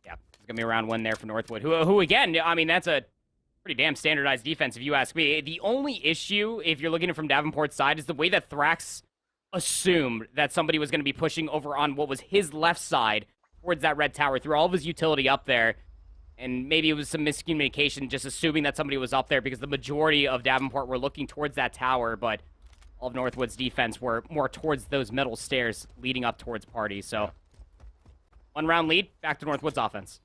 Yeah, it's going to be a round 1 there for Northwood, who again, I mean, that's a pretty damn standardized defense, if you ask me. The only issue, if you're looking at it from Davenport's side, is the way that Thrax assumed that somebody was going to be pushing over on what was his left side towards that red tower, threw all of his utility up there, and maybe it was some miscommunication, just assuming that somebody was up there, because the majority of Davenport were looking towards that tower, but all of Northwood's defense were more towards those metal stairs leading up towards party. So 1 round lead, back to Northwood's offense.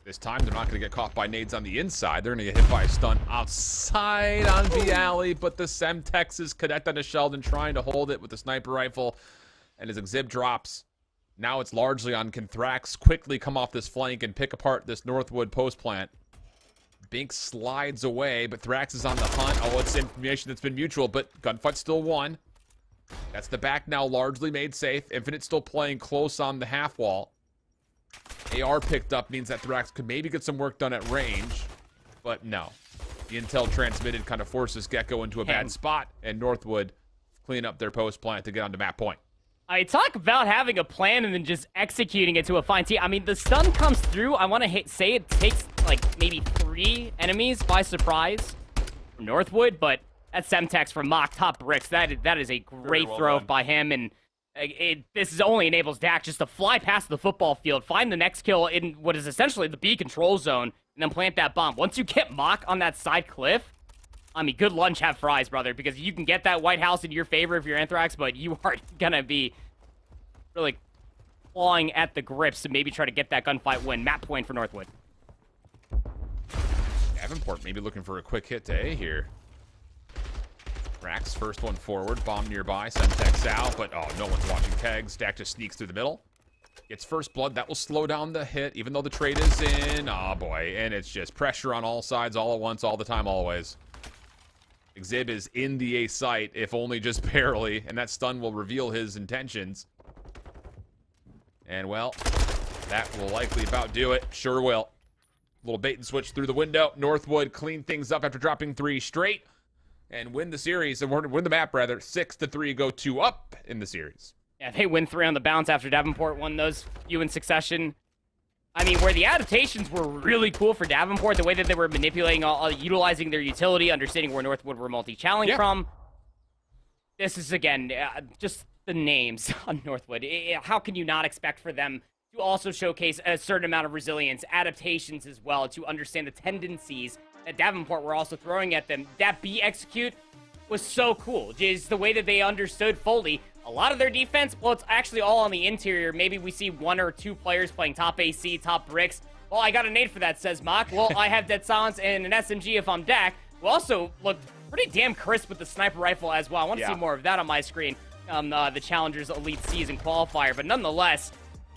This time, they're not going to get caught by nades on the inside. They're going to get hit by a stun outside on B alley, but the Semtex is connect onto Sheldon, trying to hold it with the sniper rifle, and as Exib drops, now it's largely on can Thrax quickly come off this flank and pick apart this Northwood post plant. Bink slides away, but Thrax is on the hunt. Oh, it's information that's been mutual, but gunfight still won. That's the back now largely made safe. Infinite still playing close on the half wall. AR picked up means that Thrax could maybe get some work done at range, but no. The intel transmitted kind of forces Gecko into a bad spot, and Northwood clean up their post plant to get onto map point. I talk about having a plan and then just executing it to a fine tee. I mean, the stun comes through. I want to say it takes like maybe 3 enemies by surprise from Northwood, but that's Semtex from Mock top bricks. That is a great throw by him, and this only enables Dak just to fly past the football field, find the next kill in what is essentially the B control zone, and then plant that bomb. Once you get Mock on that side cliff, I mean, good lunch, have fries, brother, because you can get that White House in your favor if you're Anthrax, but you are going to be really clawing at the grips to maybe try to get that gunfight win. Map point for Northwood. Davenport maybe looking for a quick hit to A here. Rax first one forward, bomb nearby, Semtex out, but oh, no one's watching Kegs. Dak just sneaks through the middle. Gets first blood. That will slow down the hit, even though the trade is in. Oh, boy. And it's just pressure on all sides, all at once, all the time, always. Exib is in the A site, if only just barely, and that stun will reveal his intentions. And, well, that will likely about do it. Sure will. Little bait and switch through the window. Northwood clean things up after dropping 3 straight and win the series, and win the map, rather. 6-3, go 2 up in the series. Yeah, they win 3 on the bounce after Davenport won those few in succession. I mean, where the adaptations were really cool for Davenport, the way that they were manipulating, utilizing their utility, understanding where Northwood were multi-channeling from. This is, again, just the names on Northwood. How can you not expect for them to also showcase a certain amount of resilience, adaptations as well, to understand the tendencies that Davenport were also throwing at them? That B execute was so cool. Just the way that they understood Foley. A lot of their defense, well, it's actually all on the interior. Maybe we see 1 or 2 players playing top AC, top bricks. Well, I got a nade for that, says Mock. Well, I have Dead Silence and an SMG if I'm Dak, who also looked pretty damn crisp with the sniper rifle as well. I want to see more of that on my screen. The Challengers Elite Season qualifier. But nonetheless,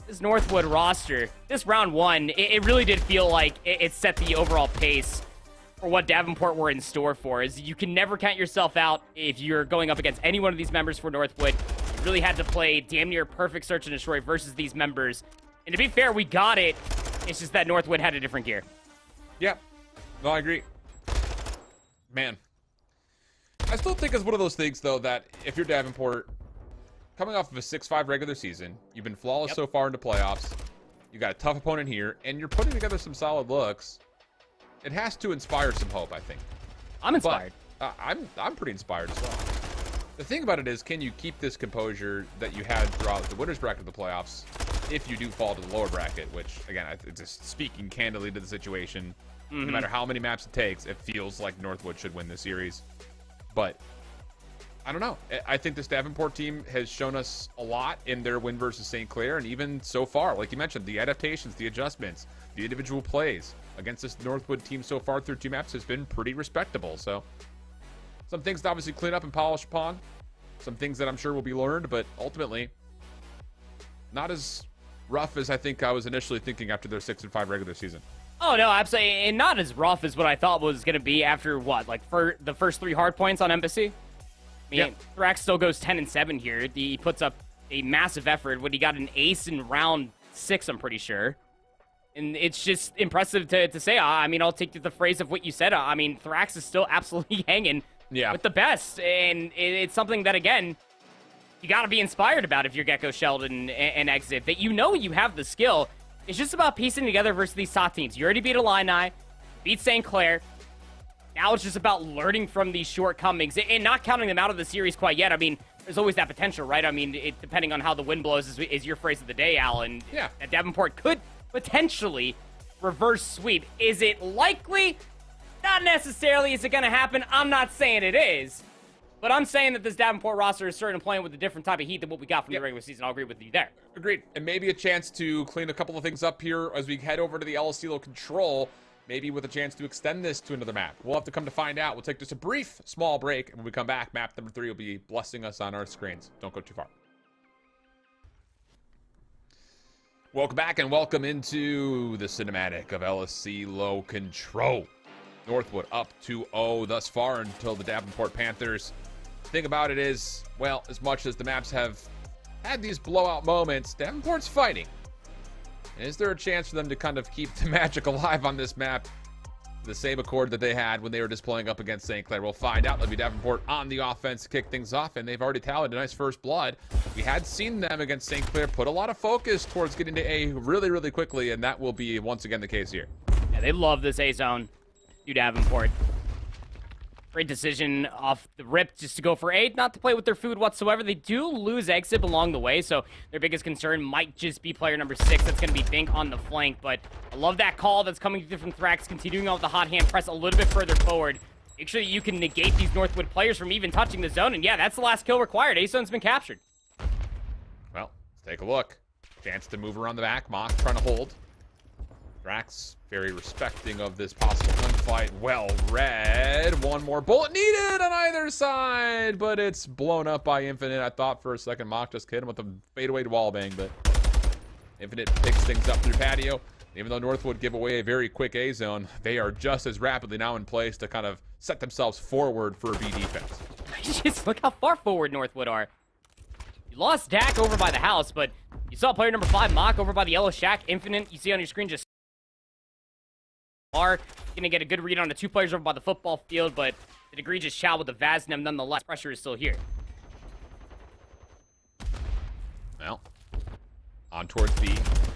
this Northwood roster, this round 1, it really did feel like it set the overall pace for what Davenport were in store for. Is you can never count yourself out if you're going up against any one of these members for Northwood. You really had to play damn near perfect search and destroy versus these members. And to be fair, we got it. It's just that Northwood had a different gear. Yeah. No, I agree. Man. I still think it's one of those things, though, that if you're Davenport, coming off of a 6-5 regular season, you've been flawless so far into playoffs, you got a tough opponent here, and you're putting together some solid looks. It has to inspire some hope, I think. I'm inspired. But, I'm pretty inspired as well. The thing about it is, can you keep this composure that you had throughout the winner's bracket of the playoffs if you do fall to the lower bracket, which, again, just speaking candidly to the situation, no matter how many maps it takes, it feels like Northwood should win this series. But I don't know. I think this Davenport team has shown us a lot in their win versus St. Clair, and even so far, like you mentioned, the adaptations, the adjustments, the individual plays against this Northwood team so far through 2 maps has been pretty respectable. So some things to obviously clean up and polish upon, some things that I'm sure will be learned, but ultimately not as rough as I think I was initially thinking after their 6-5 regular season. Oh, no, absolutely. And not as rough as what I thought was going to be after, what, like for the first 3 hard points on Embassy? I mean, Thrax still goes 10-7 here. He puts up a massive effort when he got an ace in round 6, I'm pretty sure. And it's just impressive to say. I mean, I'll take the phrase of what you said. I mean, Thrax is still absolutely hanging with the best. And it's something that, again, you got to be inspired about if you're Gecko, Sheldon, and Exit. That you know you have the skill. It's just about piecing together versus these top teams. You already beat Illini, beat St. Clair. Now it's just about learning from these shortcomings and not counting them out of the series quite yet. I mean, there's always that potential, right? I mean, depending on how the wind blows is your phrase of the day, Alan. Yeah. That Davenport could potentially reverse sweep. Is it likely? Not necessarily. Is it going to happen? I'm not saying it is. But I'm saying that this Davenport roster is starting to play with a different type of heat than what we got from the regular season. I'll agree with you there. Agreed. And maybe a chance to clean a couple of things up here as we head over to the LSCLO control. Maybe with a chance to extend this to another map. We'll have to come to find out. We'll take just a brief, small break. And when we come back, map number 3 will be blessing us on our screens. Don't go too far. Welcome back and welcome into the cinematic of LSCLO control. Northwood up 2-0 thus far until the Davenport Panthers. The thing about it is, well, as much as the maps have had these blowout moments, Davenport's fighting. Is there a chance for them to kind of keep the magic alive on this map? the same accord that they had when they were just playing up against St. Clair. We'll find out. It'll be Davenport on the offense to kick things off, and they've already tallied a nice first blood. We had seen them against St. Clair put a lot of focus towards getting to A really, really quickly, and that will be once again the case here. Yeah, they love this A zone. You Davenport. Great decision off the rip just to go for A, not to play with their food whatsoever. They do lose exit along the way, so their biggest concern might just be player number 6. That's going to be Bink on the flank, but I love that call that's coming through from Thrax, continuing on with the hot hand press a little bit further forward. Make sure that you can negate these Northwood players from even touching the zone, and yeah, that's the last kill required. A zone's been captured. Well, let's take a look. Chance to move around the back. Mock trying to hold. Thrax very respecting of this possible gunfight. Well read. One more bullet needed on either side, but it's blown up by Infinite. I thought for a second Mock just hit him with a fadeaway wall bang, but Infinite picks things up through patio. Even though Northwood give away a very quick A zone, they are just as rapidly now in place to kind of set themselves forward for a B defense. Just look how far forward Northwood are. You lost Dak over by the house, but you saw player number 5, Mock, over by the yellow shack. Infinite, you see on your screen, just are gonna get a good read on the 2 players over by the football field, but the egregious chow with the Vaznem nonetheless. Pressure is still here. Well, on towards B.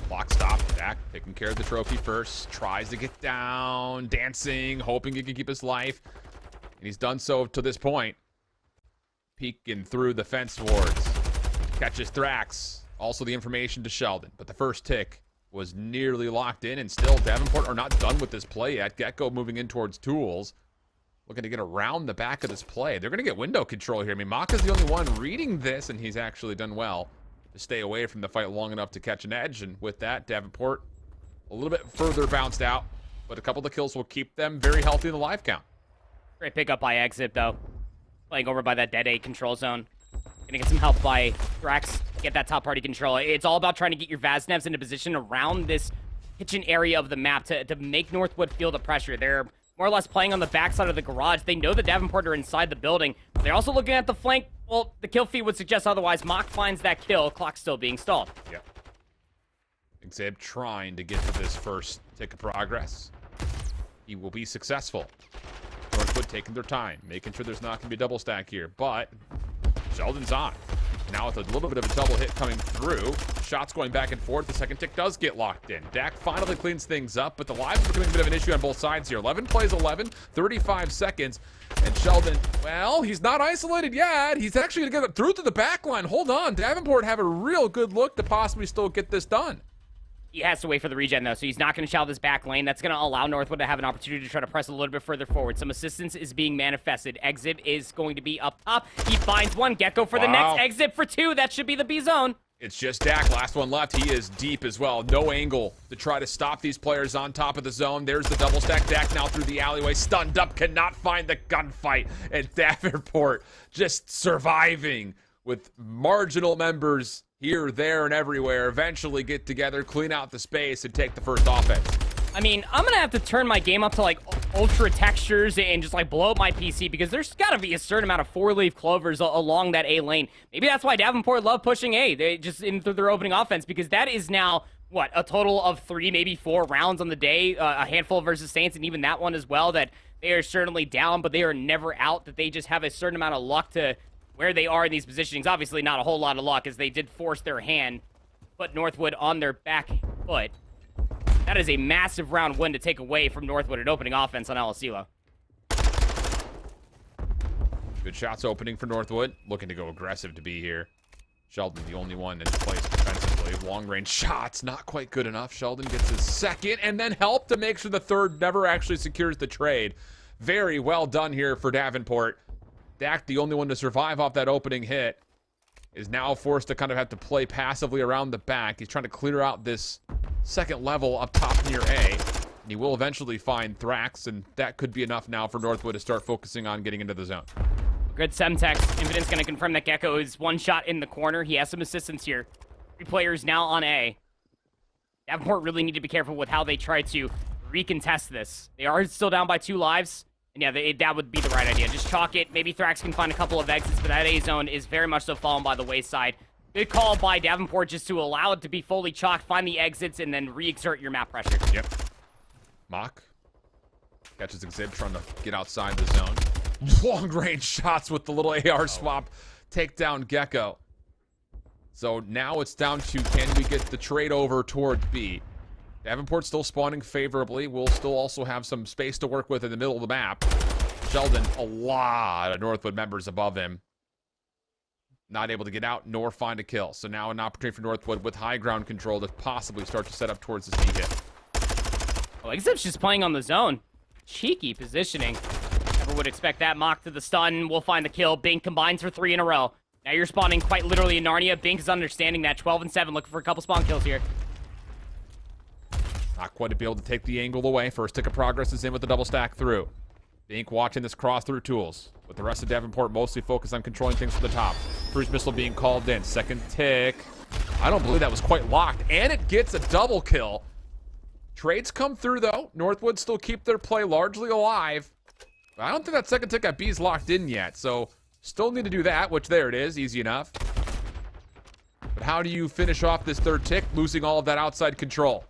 Clock stop. Dak taking care of the trophy first. Tries to get down. Dancing. Hoping he can keep his life. And he's done so to this point. Peeking through the fence wards. Catches Thrax. Also the information to Sheldon. But the first tick was nearly locked in, and still Davenport are not done with this play yet. Gecko moving in towards Tools. Looking to get around the back of this play. They're going to get window control here. I mean, Maka's the only one reading this, and he's actually done well to stay away from the fight long enough to catch an edge. And with that, Davenport a little bit further bounced out, but a couple of the kills will keep them very healthy in the live count. Great pickup by Exit, though. Playing over by that dead A control zone. Gonna get some help by Thrax. Get that top party control. It's all about trying to get your Vaznevs into position around this kitchen area of the map to make Northwood feel the pressure. They're more or less playing on the backside of the garage. They know that Davenport are inside the building. They're also looking at the flank. Well, the kill feed would suggest otherwise. Mock finds that kill. Clock still being stalled. Yep. Exib trying to get to this first tick of progress. He will be successful. Northwood taking their time, making sure there's not going to be a double stack here, but Sheldon's on. Now with a little bit of a double hit coming through. Shots going back and forth. The second tick does get locked in. Dak finally cleans things up, but the lives are becoming a bit of an issue on both sides here. 11 plays 11, 35 seconds. And Sheldon, well, he's not isolated yet. He's actually going to get it through to the back line. Hold on. Davenport have a real good look to possibly still get this done. He has to wait for the regen, though, so he's not going to shout this back lane. That's going to allow Northwood to have an opportunity to try to press a little bit further forward. Some assistance is being manifested. Exit is going to be up top. He finds one. Gecko for the next. Exit for 2. That should be the B zone. It's just Dak. Last one left. He is deep as well. No angle to try to stop these players on top of the zone. There's the double stack. Dak now through the alleyway. Stunned up. Cannot find the gunfight. And Davenport just surviving with marginal members here, there, and everywhere. Eventually get together, clean out the space, and take the first offense. I mean, I'm going to have to turn my game up to, like, ultra textures and just, like, blow up my PC because there's got to be a certain amount of 4-leaf clovers along that A lane. Maybe that's why Davenport love pushing A. They just in through their opening offense because that is now, what, a total of 3, maybe 4 rounds on the day, a handful versus Saints, and even that one as well, that they are certainly down, but they are never out, that they just have a certain amount of luck to where they are in these positionings. Obviously not a whole lot of luck as they did force their hand, put Northwood on their back foot. That is a massive round win to take away from Northwood at opening offense on Alasilo. Good shots opening for Northwood. Looking to go aggressive to be here. Sheldon the only one in place defensively. Long range shots, not quite good enough. Sheldon gets his second and then help to make sure the third never actually secures the trade. Very well done here for Davenport. Dak, the only one to survive off that opening hit, is now forced to kind of have to play passively around the back. He's trying to clear out this second level up top near A. And he will eventually find Thrax, and that could be enough now for Northwood to start focusing on getting into the zone. Good Semtex. Infinite's going to confirm that Gecko is one shot in the corner. He has some assistance here. 3 players now on A. Davenport really need to be careful with how they try to recontest this. They are still down by 2 lives. And yeah, that would be the right idea. Just chalk it. Maybe Thrax can find a couple of exits, but that A zone is very much so fallen by the wayside. Good call by Davenport just to allow it to be fully chalked, find the exits, and then re-exert your map pressure. Yep. Mock Catches Exhib trying to get outside the zone. Long range shots with the little AR swap. Take down Gecko. So now it's down to, can we get the trade over towards B? Davenport still spawning favorably. We'll still also have some space to work with in the middle of the map. Sheldon, a lot of Northwood members above him. Not able to get out nor find a kill. So now an opportunity for Northwood with high ground control to possibly start to set up towards the C hit. Oh, Exhib's just playing on the zone. Cheeky positioning. Never would expect that. Mock to the stun. We'll find the kill. Bink combines for 3 in a row. Now you're spawning quite literally in Narnia. Bink is understanding that. 12 and 7, looking for a couple spawn kills here. Not quite to be able to take the angle away. First tick of progress is in with the double stack through. Bink watching this cross through tools. With the rest of Davenport mostly focused on controlling things from the top. Cruise missile being called in. Second tick. I don't believe that was quite locked. And it gets a double kill. Trades come through though. Northwood still keep their play largely alive. But I don't think that second tick at B is locked in yet. So still need to do that, which there it is. Easy enough. But how do you finish off this third tick? Losing all of that outside control.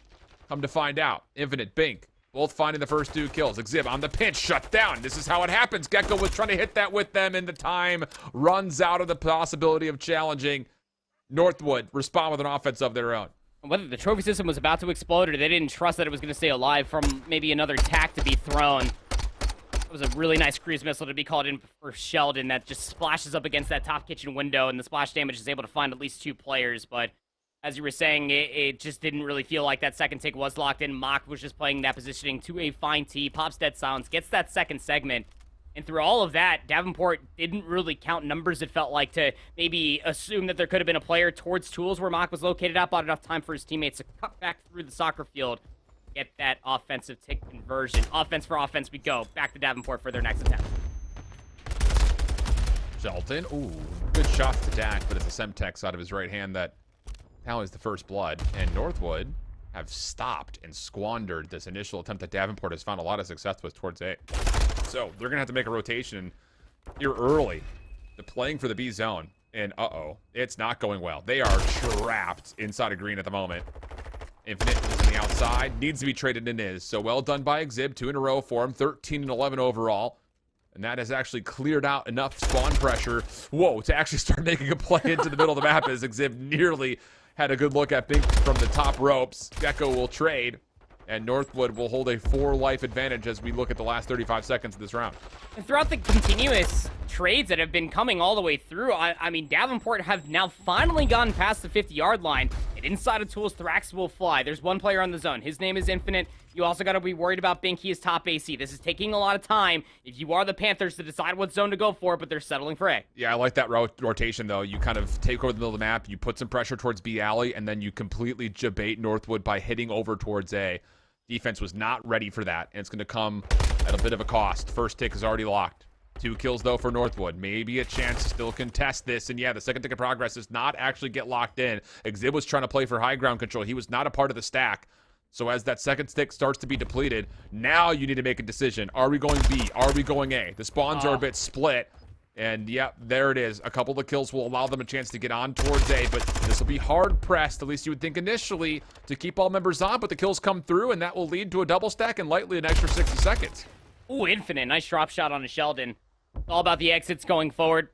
Come to find out. Infinite, Bink, both finding the first 2 kills. Exhib on the pinch, shut down. This is how it happens. Gecko was trying to hit that with them, and the time runs out of the possibility of challenging. Northwood respond with an offense of their own. Whether the trophy system was about to explode or they didn't trust that it was going to stay alive from maybe another tack to be thrown. It was a really nice cruise missile to be called in for Sheldon that just splashes up against that top kitchen window, and the splash damage is able to find at least 2 players, but as you were saying, it just didn't really feel like that second tick was locked in. Mock was just playing that positioning to a fine tee. Pops dead silence, gets that second segment. And through all of that, Davenport didn't really count numbers, it felt like, to maybe assume that there could have been a player towards tools where Mock was located at, bought enough time for his teammates to cut back through the soccer field, get that offensive tick conversion. Offense for offense we go. Back to Davenport for their next attempt. Sheldon, ooh, good shot to Dak, but it's a Semtex out of his right hand that tallies the first blood, and Northwood have stopped and squandered this initial attempt that Davenport has found a lot of success with towards A. So they're gonna have to make a rotation here early. They're playing for the B zone, and it's not going well. They are trapped inside of green at the moment. Infinite is on the outside, needs to be traded in is. So well done by Exhib, 2 in a row for him, 13 and 11 overall. And that has actually cleared out enough spawn pressure, to actually start making a play into the middle of the map as Exhib nearly had a good look at Bink from the top ropes. Gecko will trade, and Northwood will hold a 4-life advantage as we look at the last 35 seconds of this round. And throughout the continuous trades that have been coming all the way through, I mean, Davenport have now finally gotten past the 50-yard line, and inside of tools, Thrax will fly. There's one player on the zone. His name is Infinite. You also got to be worried about Bink. He is top AC. This is taking a lot of time if you are the Panthers to decide what zone to go for, but they're settling for A. Yeah, I like that rotation, though. You kind of take over the middle of the map, you put some pressure towards B alley, and then you completely jabate Northwood by hitting over towards A. Defense was not ready for that, and it's going to come at a bit of a cost. First tick is already locked. 2 kills, though, for Northwood. Maybe a chance to still contest this. And, yeah, the second tick of progress does not actually get locked in. Exhib was trying to play for high ground control. He was not a part of the stack. So as that second stick starts to be depleted, now you need to make a decision. Are we going B? Are we going A? The spawns are a bit split. And, yeah, there it is. A couple of kills will allow them a chance to get on towards A, but this will be hard-pressed, at least you would think initially, to keep all members on, but the kills come through, and that will lead to a double stack and likely an extra 60 seconds. Ooh, Infinite. Nice drop shot on a Sheldon. It's all about the exits going forward.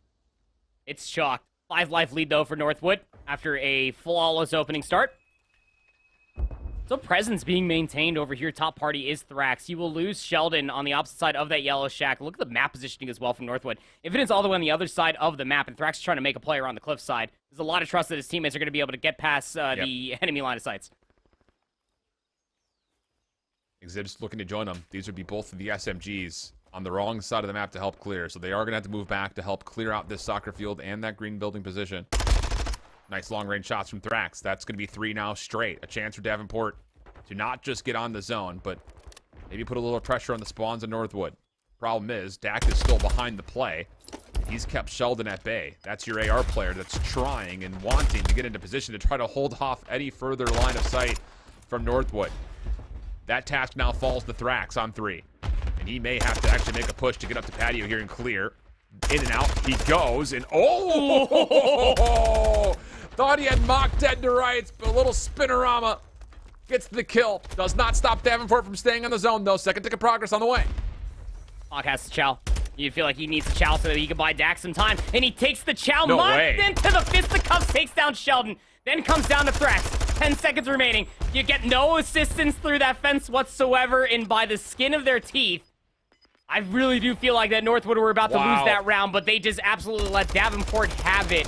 It's chalked. 5-life lead, though, for Northwood after a flawless opening start. So presence being maintained over here. Top party is Thrax. You will lose Sheldon on the opposite side of that yellow shack. Look at the map positioning as well from Northwood. Infinite's all the way on the other side of the map, and Thrax is trying to make a play around the cliff side. There's a lot of trust that his teammates are going to be able to get past the enemy line of sights. Exhib's looking to join them. These would be both of the SMGs on the wrong side of the map to help clear. So they are going to have to move back to help clear out this soccer field and that green building position. Nice long-range shots from Thrax. That's going to be 3 now straight. A chance for Davenport to not just get on the zone, but maybe put a little pressure on the spawns in Northwood. Problem is, Dak is still behind the play. He's kept Sheldon at bay. That's your AR player that's trying and wanting to get into position to try to hold off any further line of sight from Northwood. That task now falls to Thrax on 3. And he may have to actually make a push to get up to patio here and clear. In and out he goes, and thought he had Mock dead to rights, but a little spinorama gets the kill. Does not stop Davenport from staying on the zone, though. Second tick of progress on the way. Mach has to chow. You feel like he needs to chow so that he can buy Dak some time. And he takes the chow. No Mach way. into the fisticuffs, takes down Sheldon. Then comes down to Thrax. 10 seconds remaining. You get no assistance through that fence whatsoever. And by the skin of their teeth, I really do feel like that Northwood were about to lose that round. But they just absolutely let Davenport have it.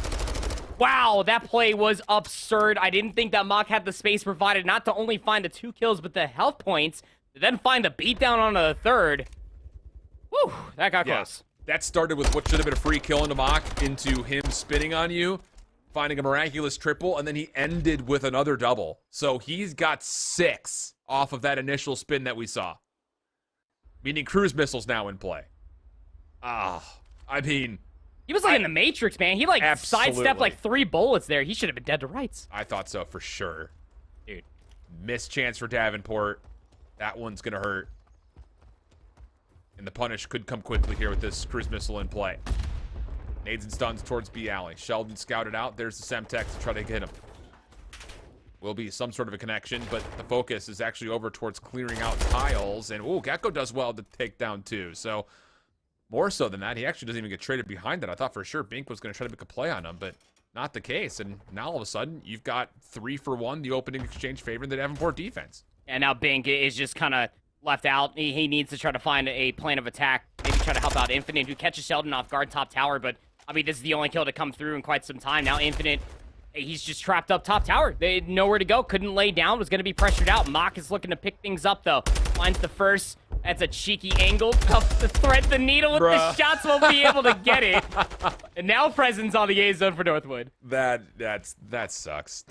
Wow, that play was absurd. I didn't think that Mach had the space provided not to only find the 2 kills, but the health points. To then find the beatdown on the 3rd. Whew, that got close. That started with what should have been a free kill into Mach, into him spinning on you, finding a miraculous triple, and then he ended with another double. So he's got 6 off of that initial spin that we saw. Meaning cruise missiles now in play. I mean... He was like in the Matrix, man. He like sidestepped like 3 bullets there. He should have been dead to rights. I thought so for sure. Dude, missed chance for Davenport. That one's going to hurt. And the punish could come quickly here with this cruise missile in play. Nades and stuns towards B alley. Sheldon scouted out. There's the Semtex to try to hit him. Will be some sort of a connection, but the focus is actually over towards clearing out tiles. And, ooh, Gecko does well to take down 2. So, more so than that, he actually doesn't even get traded behind that. I thought for sure Bink was going to try to make a play on him, but not the case. And now all of a sudden, you've got 3 for 1, the opening exchange favoring the Davenport defense. And now Bink is just kind of left out. He needs to try to find a plan of attack. Maybe try to help out Infinite, who catches Sheldon off guard top tower. But, I mean, this is the only kill to come through in quite some time. Now Infinite, he's just trapped up top tower. They had nowhere to go. Couldn't lay down. Was going to be pressured out. Mach is looking to pick things up, though. Finds the first. That's a cheeky angle. Tough to thread the needle with the shots. Won't be able to get it. And now presence on the A zone for Northwood. That sucks.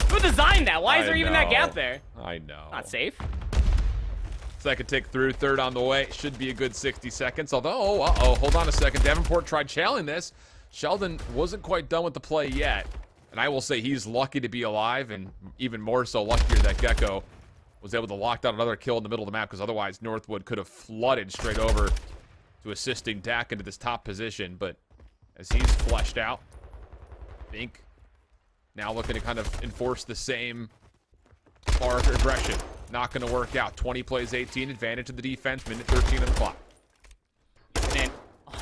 Who designed that? Why is there even that gap there? I know. Not safe. Second tick through, 3rd on the way. Should be a good 60 seconds. Although, hold on a second. Davenport tried challenging this. Sheldon wasn't quite done with the play yet. And I will say he's lucky to be alive, and even more so luckier that Gecko was able to lock down another kill in the middle of the map, because otherwise Northwood could have flooded straight over to assisting Dak into this top position. But as he's fleshed out, Bink now looking to kind of enforce the same bar of aggression. Not going to work out. 20 plays 18, advantage of the defense, minute 13 on the clock. And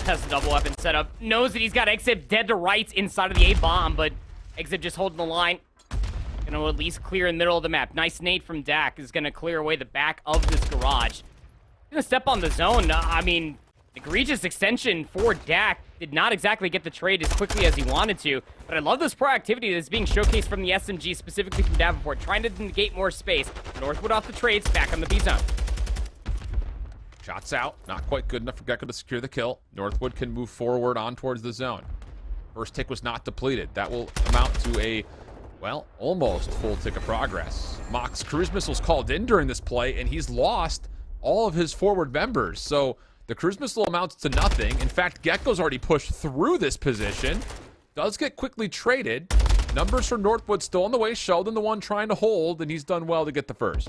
has the double weapon set up. Knows that he's got Exib dead to rights inside of the A-bomb, but Exib just holding the line. Gonna at least clear in the middle of the map. Nice nade from Dak is gonna clear away the back of this garage. Gonna step on the zone. I mean, egregious extension for Dak. Did not exactly get the trade as quickly as he wanted to, but I love this proactivity that's being showcased from the SMG, specifically from Davenport, trying to negate more space. Northwood off the trades, back on the B zone. Shots out, not quite good enough for Gecko to secure the kill. Northwood can move forward on towards the zone. First tick was not depleted. That will amount to a, well, almost full tick of progress. Mach's cruise missiles called in during this play, and he's lost all of his forward members. So the cruise missile amounts to nothing. In fact, Gecko's already pushed through this position. Does get quickly traded. Numbers for Northwood still on the way. Sheldon the one trying to hold, and he's done well to get the first.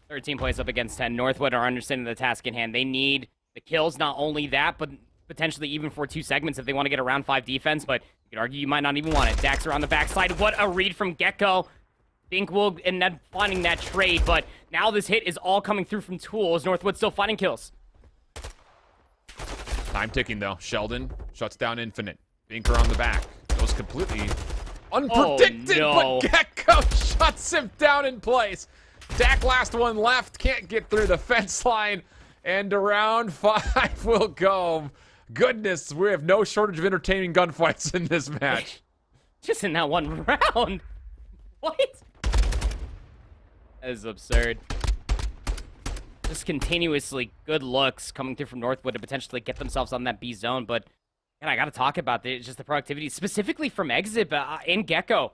13 plays up against 10. Northwood are understanding the task in hand. They need the kills, not only that, but potentially even for 2 segments if they want to get a round 5 defense, but you could argue you might not even want it. Daxter on the backside. What a read from Gecko. Bink will end up finding that trade, but now this hit is all coming through from Tools. Northwood still finding kills. Time ticking, though. Sheldon shuts down Infinite. Binker on the back. Goes completely unpredicted, but Gecko shuts him down in place. Dak last one left. Can't get through the fence line. And round 5 will go. Goodness, we have no shortage of entertaining gunfights in this match. Just in that one round. What? That is absurd. Just continuously good looks coming through from Northwood to potentially get themselves on that B zone. But, man, I got to talk about this, just the productivity, specifically from Exib and Gecko.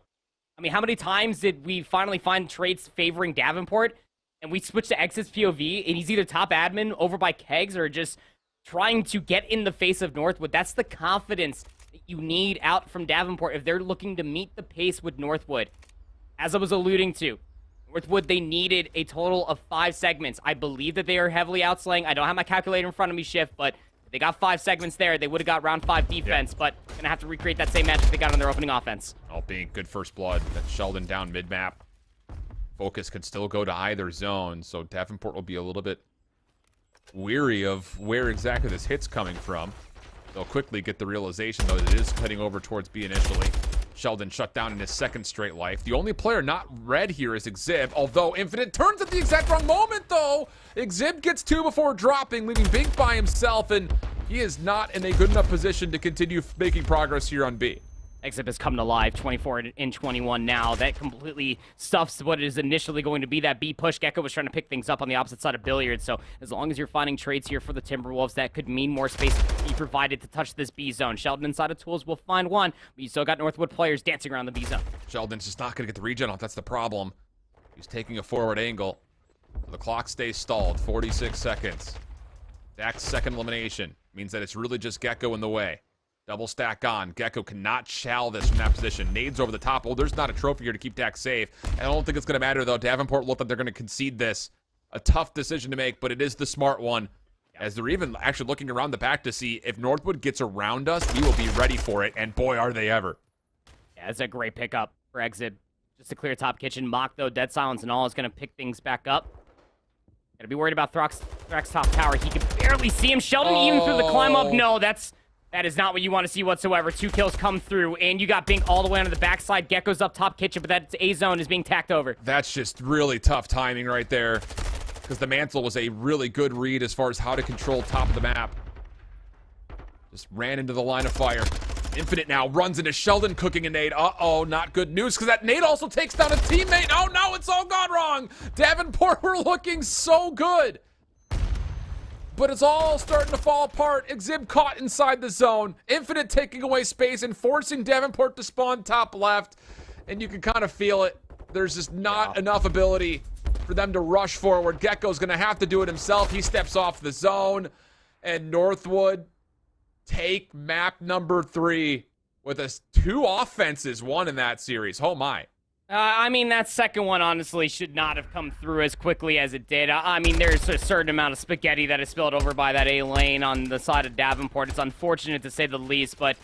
I mean, how many times did we finally find trades favoring Davenport, and we switch to Exib's POV, and he's either top admin over by Kegs or just trying to get in the face of Northwood? That's the confidence that you need out from Davenport if they're looking to meet the pace with Northwood. As I was alluding to, Northwood, they needed a total of 5 segments. I believe that they are heavily outslaying. I don't have my calculator in front of me, Shift, but if they got 5 segments there, they would have got round 5 defense, but gonna have to recreate that same magic they got on their opening offense. All being good first blood. That's Sheldon down mid-map. focus could still go to either zone, so Davenport will be a little bit weary of where exactly this hit's coming from. They'll quickly get the realization, though, that it is heading over towards B initially. Sheldon shut down in his second straight life. The only player not red here is Exib, although Infinite turns at the exact wrong moment, though. Exib gets 2 before dropping, leaving Bink by himself, and he is not in a good enough position to continue making progress here on B. Exib has come to life, 24 and 21 now. That completely stuffs what is initially going to be that B push. Gecko was trying to pick things up on the opposite side of Billiard, so as long as you're finding trades here for the Timberwolves, that could mean more space be provided to touch this B zone. Sheldon inside of Tools will find one, but you still got Northwood players dancing around the B zone. Sheldon's just not going to get the regen off. That's the problem. He's taking a forward angle. The clock stays stalled, 46 seconds. Dak's second elimination means that it's really just Gecko in the way. Double stack on. Gecko cannot shell this from that position. Nades over the top. Oh, there's not a trophy here to keep Dak safe. I don't think it's going to matter, though. Davenport looked like they're going to concede this. A tough decision to make, but it is the smart one. As they're even actually looking around the back to see if Northwood gets around us, we will be ready for it. And boy, are they ever. Yeah, it's a great pickup for Exib. Just to clear top kitchen. Mock, though, dead silence and all is going to pick things back up. Gotta be worried about Thrax's top tower. He can barely see him. Sheldon even through the climb up. No, that is not what you want to see whatsoever. 2 kills come through, and you got Bink all the way onto the backside. Gecko's up top kitchen, but that A zone is being tacked over. That's just really tough timing right there, because the mantle was a really good read as far as how to control top of the map. Just ran into the line of fire. Infinite now runs into Sheldon cooking a nade. Uh-oh, not good news, because that nade also takes down a teammate. Oh, no, it's all gone wrong. Davenport were looking so good. But it's all starting to fall apart. Exib caught inside the zone. Infinite taking away space and forcing Davenport to spawn top left. And you can kind of feel it. There's just not enough ability for them to rush forward. Gecko's going to have to do it himself. He steps off the zone. And Northwood take map number 3 with us 2 offenses won in that series. Oh, my. I mean, that second one, honestly, should not have come through as quickly as it did. I mean, there's a certain amount of spaghetti that is spilled over by that A lane on the side of Davenport. It's unfortunate to say the least, but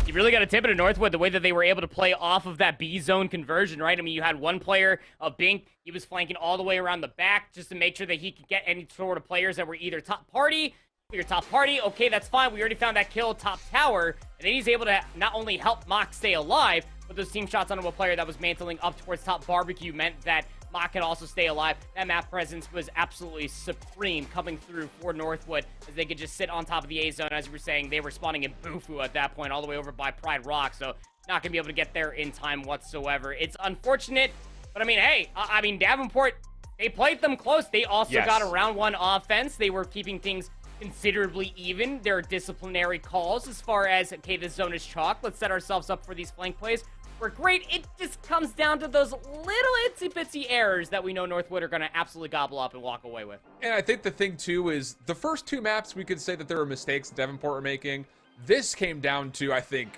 you really got to tip it to Northwood the way that they were able to play off of that B zone conversion, right? I mean, you had one player, Bink, he was flanking all the way around the back just to make sure that he could get any sort of players that were either top party. Your top party, okay, that's fine. We already found that kill top tower, and then he's able to not only help Mock stay alive, but those team shots onto a player that was mantling up towards top barbecue meant that Mock could also stay alive. That map presence was absolutely supreme coming through for Northwood as they could just sit on top of the A zone. As you were saying, they were spawning in Bufu at that point, all the way over by Pride Rock, so not gonna be able to get there in time whatsoever. It's unfortunate, but I mean, hey, Davenport, they played them close. They also got a round 1 offense. They were keeping things considerably even. There are disciplinary calls as far as, okay, this zone is chalk. Let's set ourselves up for these flank plays. We're great. It just comes down to those little itsy-bitsy errors that we know Northwood are going to absolutely gobble up and walk away with. And I think the thing, too, is the first 2 maps, we could say that there were mistakes that Davenport were making. This came down to, I think,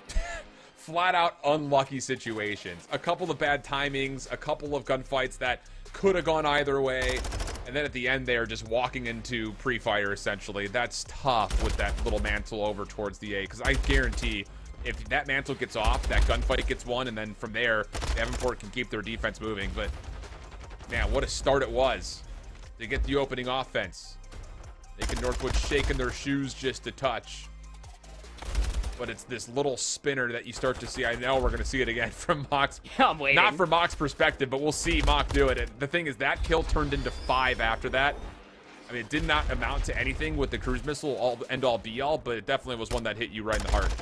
flat-out unlucky situations. A couple of bad timings, a couple of gunfights that could have gone either way. And then at the end, they're just walking into pre-fire, essentially. That's tough with that little mantle over towards the A, because I guarantee if that mantle gets off, that gunfight gets won, and then from there, Davenport can keep their defense moving. But, man, what a start it was to get the opening offense. Making Northwood shaking their shoes just a touch. But it's this little spinner that you start to see. I know we're going to see it again from Mock's. Yeah, I'm waiting. Not from Mock's perspective, but we'll see Mock do it. And the thing is, that kill turned into 5 after that. I mean, it did not amount to anything with the cruise missile, end-all, be-all, but it definitely was one that hit you right in the heart.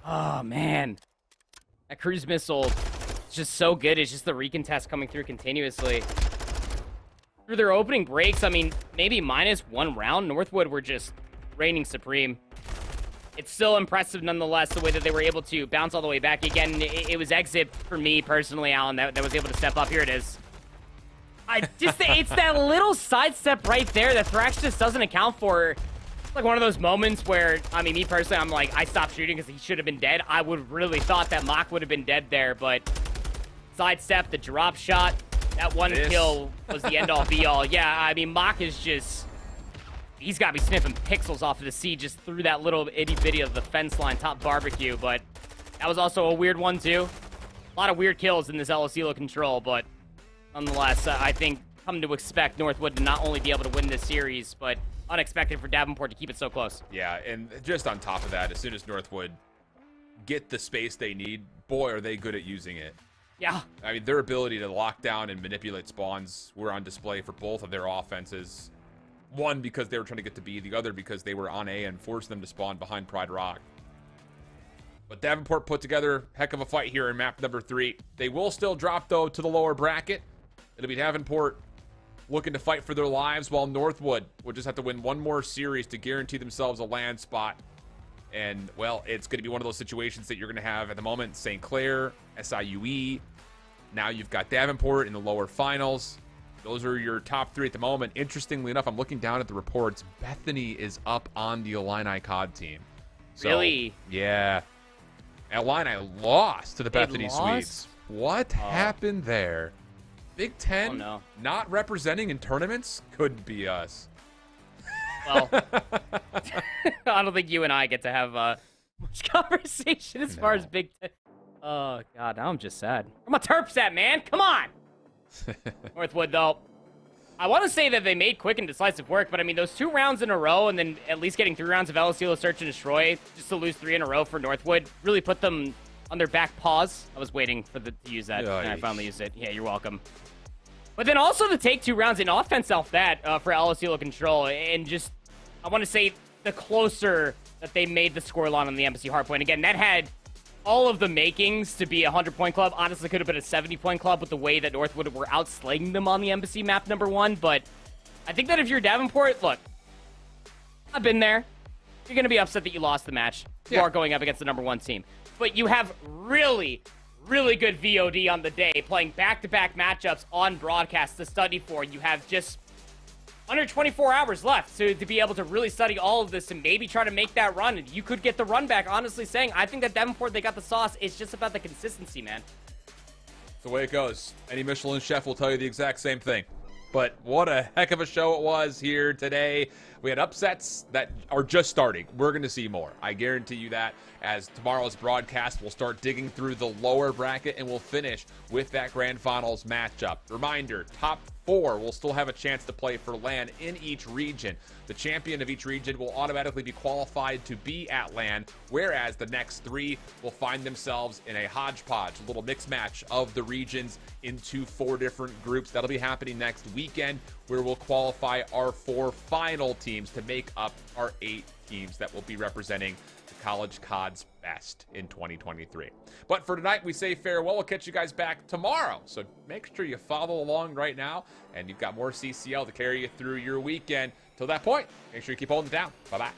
Oh, man. That cruise missile is just so good. It's just the recontest coming through continuously. Through their opening breaks, I mean, maybe -1 round, Northwood were just reigning supreme. It's still impressive nonetheless, the way that they were able to bounce all the way back. Again, it was Exit for me personally, Alan, that was able to step up. Here it is. It's that little sidestep right there that Thrax just doesn't account for. It's like one of those moments where, I mean, me personally, I'm like, I stopped shooting because he should have been dead. I would really thought that Mock would have been dead there, but sidestep, the drop shot, that one kill was the end-all, be-all. Yeah, I mean, Mock is just... He's got to be sniffing pixels off of the sea just through that little itty-bitty of the fence line top barbecue, but that was also a weird one, too. A lot of weird kills in this El Asilo control, but nonetheless, I think come to expect Northwood to not only be able to win this series, but unexpected for Davenport to keep it so close. Yeah, and just on top of that, as soon as Northwood get the space they need, boy, are they good at using it. Yeah. I mean, their ability to lock down and manipulate spawns were on display for both of their offenses. One, because they were trying to get to B. The other, because they were on A and forced them to spawn behind Pride Rock. But Davenport put together a heck of a fight here in map number 3. They will still drop, though, to the lower bracket. It'll be Davenport looking to fight for their lives, while Northwood will just have to win one more series to guarantee themselves a land spot. And, well, it's going to be one of those situations that you're going to have at the moment. St. Clair, SIUE. Now you've got Davenport in the lower finals. Those are your top 3 at the moment. Interestingly enough, I'm looking down at the reports. Bethany is up on the Illini COD team. So, really? Yeah. Illini lost to the Bethany Swedes. What happened there? Big Ten not representing in tournaments? Could be us. Well, I don't think you and I get to have much conversation as far as Big Ten. Oh, God, now I'm just sad. Where my Terps at, man? Come on! Northwood, though, I want to say that they made quick and decisive work, but I mean, those 2 rounds in a row and then at least getting 3 rounds of LSU Search and Destroy just to lose 3 in a row for Northwood really put them on their back paws. I was waiting for to use that, and I finally used it. Yeah, you're welcome. But then also to take 2 rounds in offense off that for LSU Control, and just, I want to say, the closer that they made the scoreline on the Embassy Hardpoint. Again, that had all of the makings to be a 100-point club. Honestly, could have been a 70-point club with the way that Northwood were outslaying them on the Embassy map number 1. But I think that if you're Davenport, look, I've been there. You're going to be upset that you lost the match. You are going up against the number 1 team. But you have really, really good VOD on the day, playing back-to-back matchups on broadcast to study for. You have just under 24 hours left to be able to really study all of this and maybe try to make that run. And you could get the run back, honestly saying, I think that Davenport, they got the sauce. It's just about the consistency, man. It's the way it goes. Any Michelin chef will tell you the exact same thing. But what a heck of a show it was here today. We had upsets that are just starting. We're going to see more. I guarantee you that, as tomorrow's broadcast, we'll start digging through the lower bracket and we'll finish with that grand finals matchup. Reminder, top 4 will still have a chance to play for LAN in each region. The champion of each region will automatically be qualified to be at LAN, whereas the next 3 will find themselves in a hodgepodge, a little mixed match of the regions into 4 different groups. That'll be happening next weekend, where we'll qualify our 4 final teams to make up our 8 teams that will be representing the College COD's best in 2023. But for tonight, we say farewell. We'll catch you guys back tomorrow. So make sure you follow along right now, and you've got more CCL to carry you through your weekend. Till that point, make sure you keep holding it down. Bye-bye.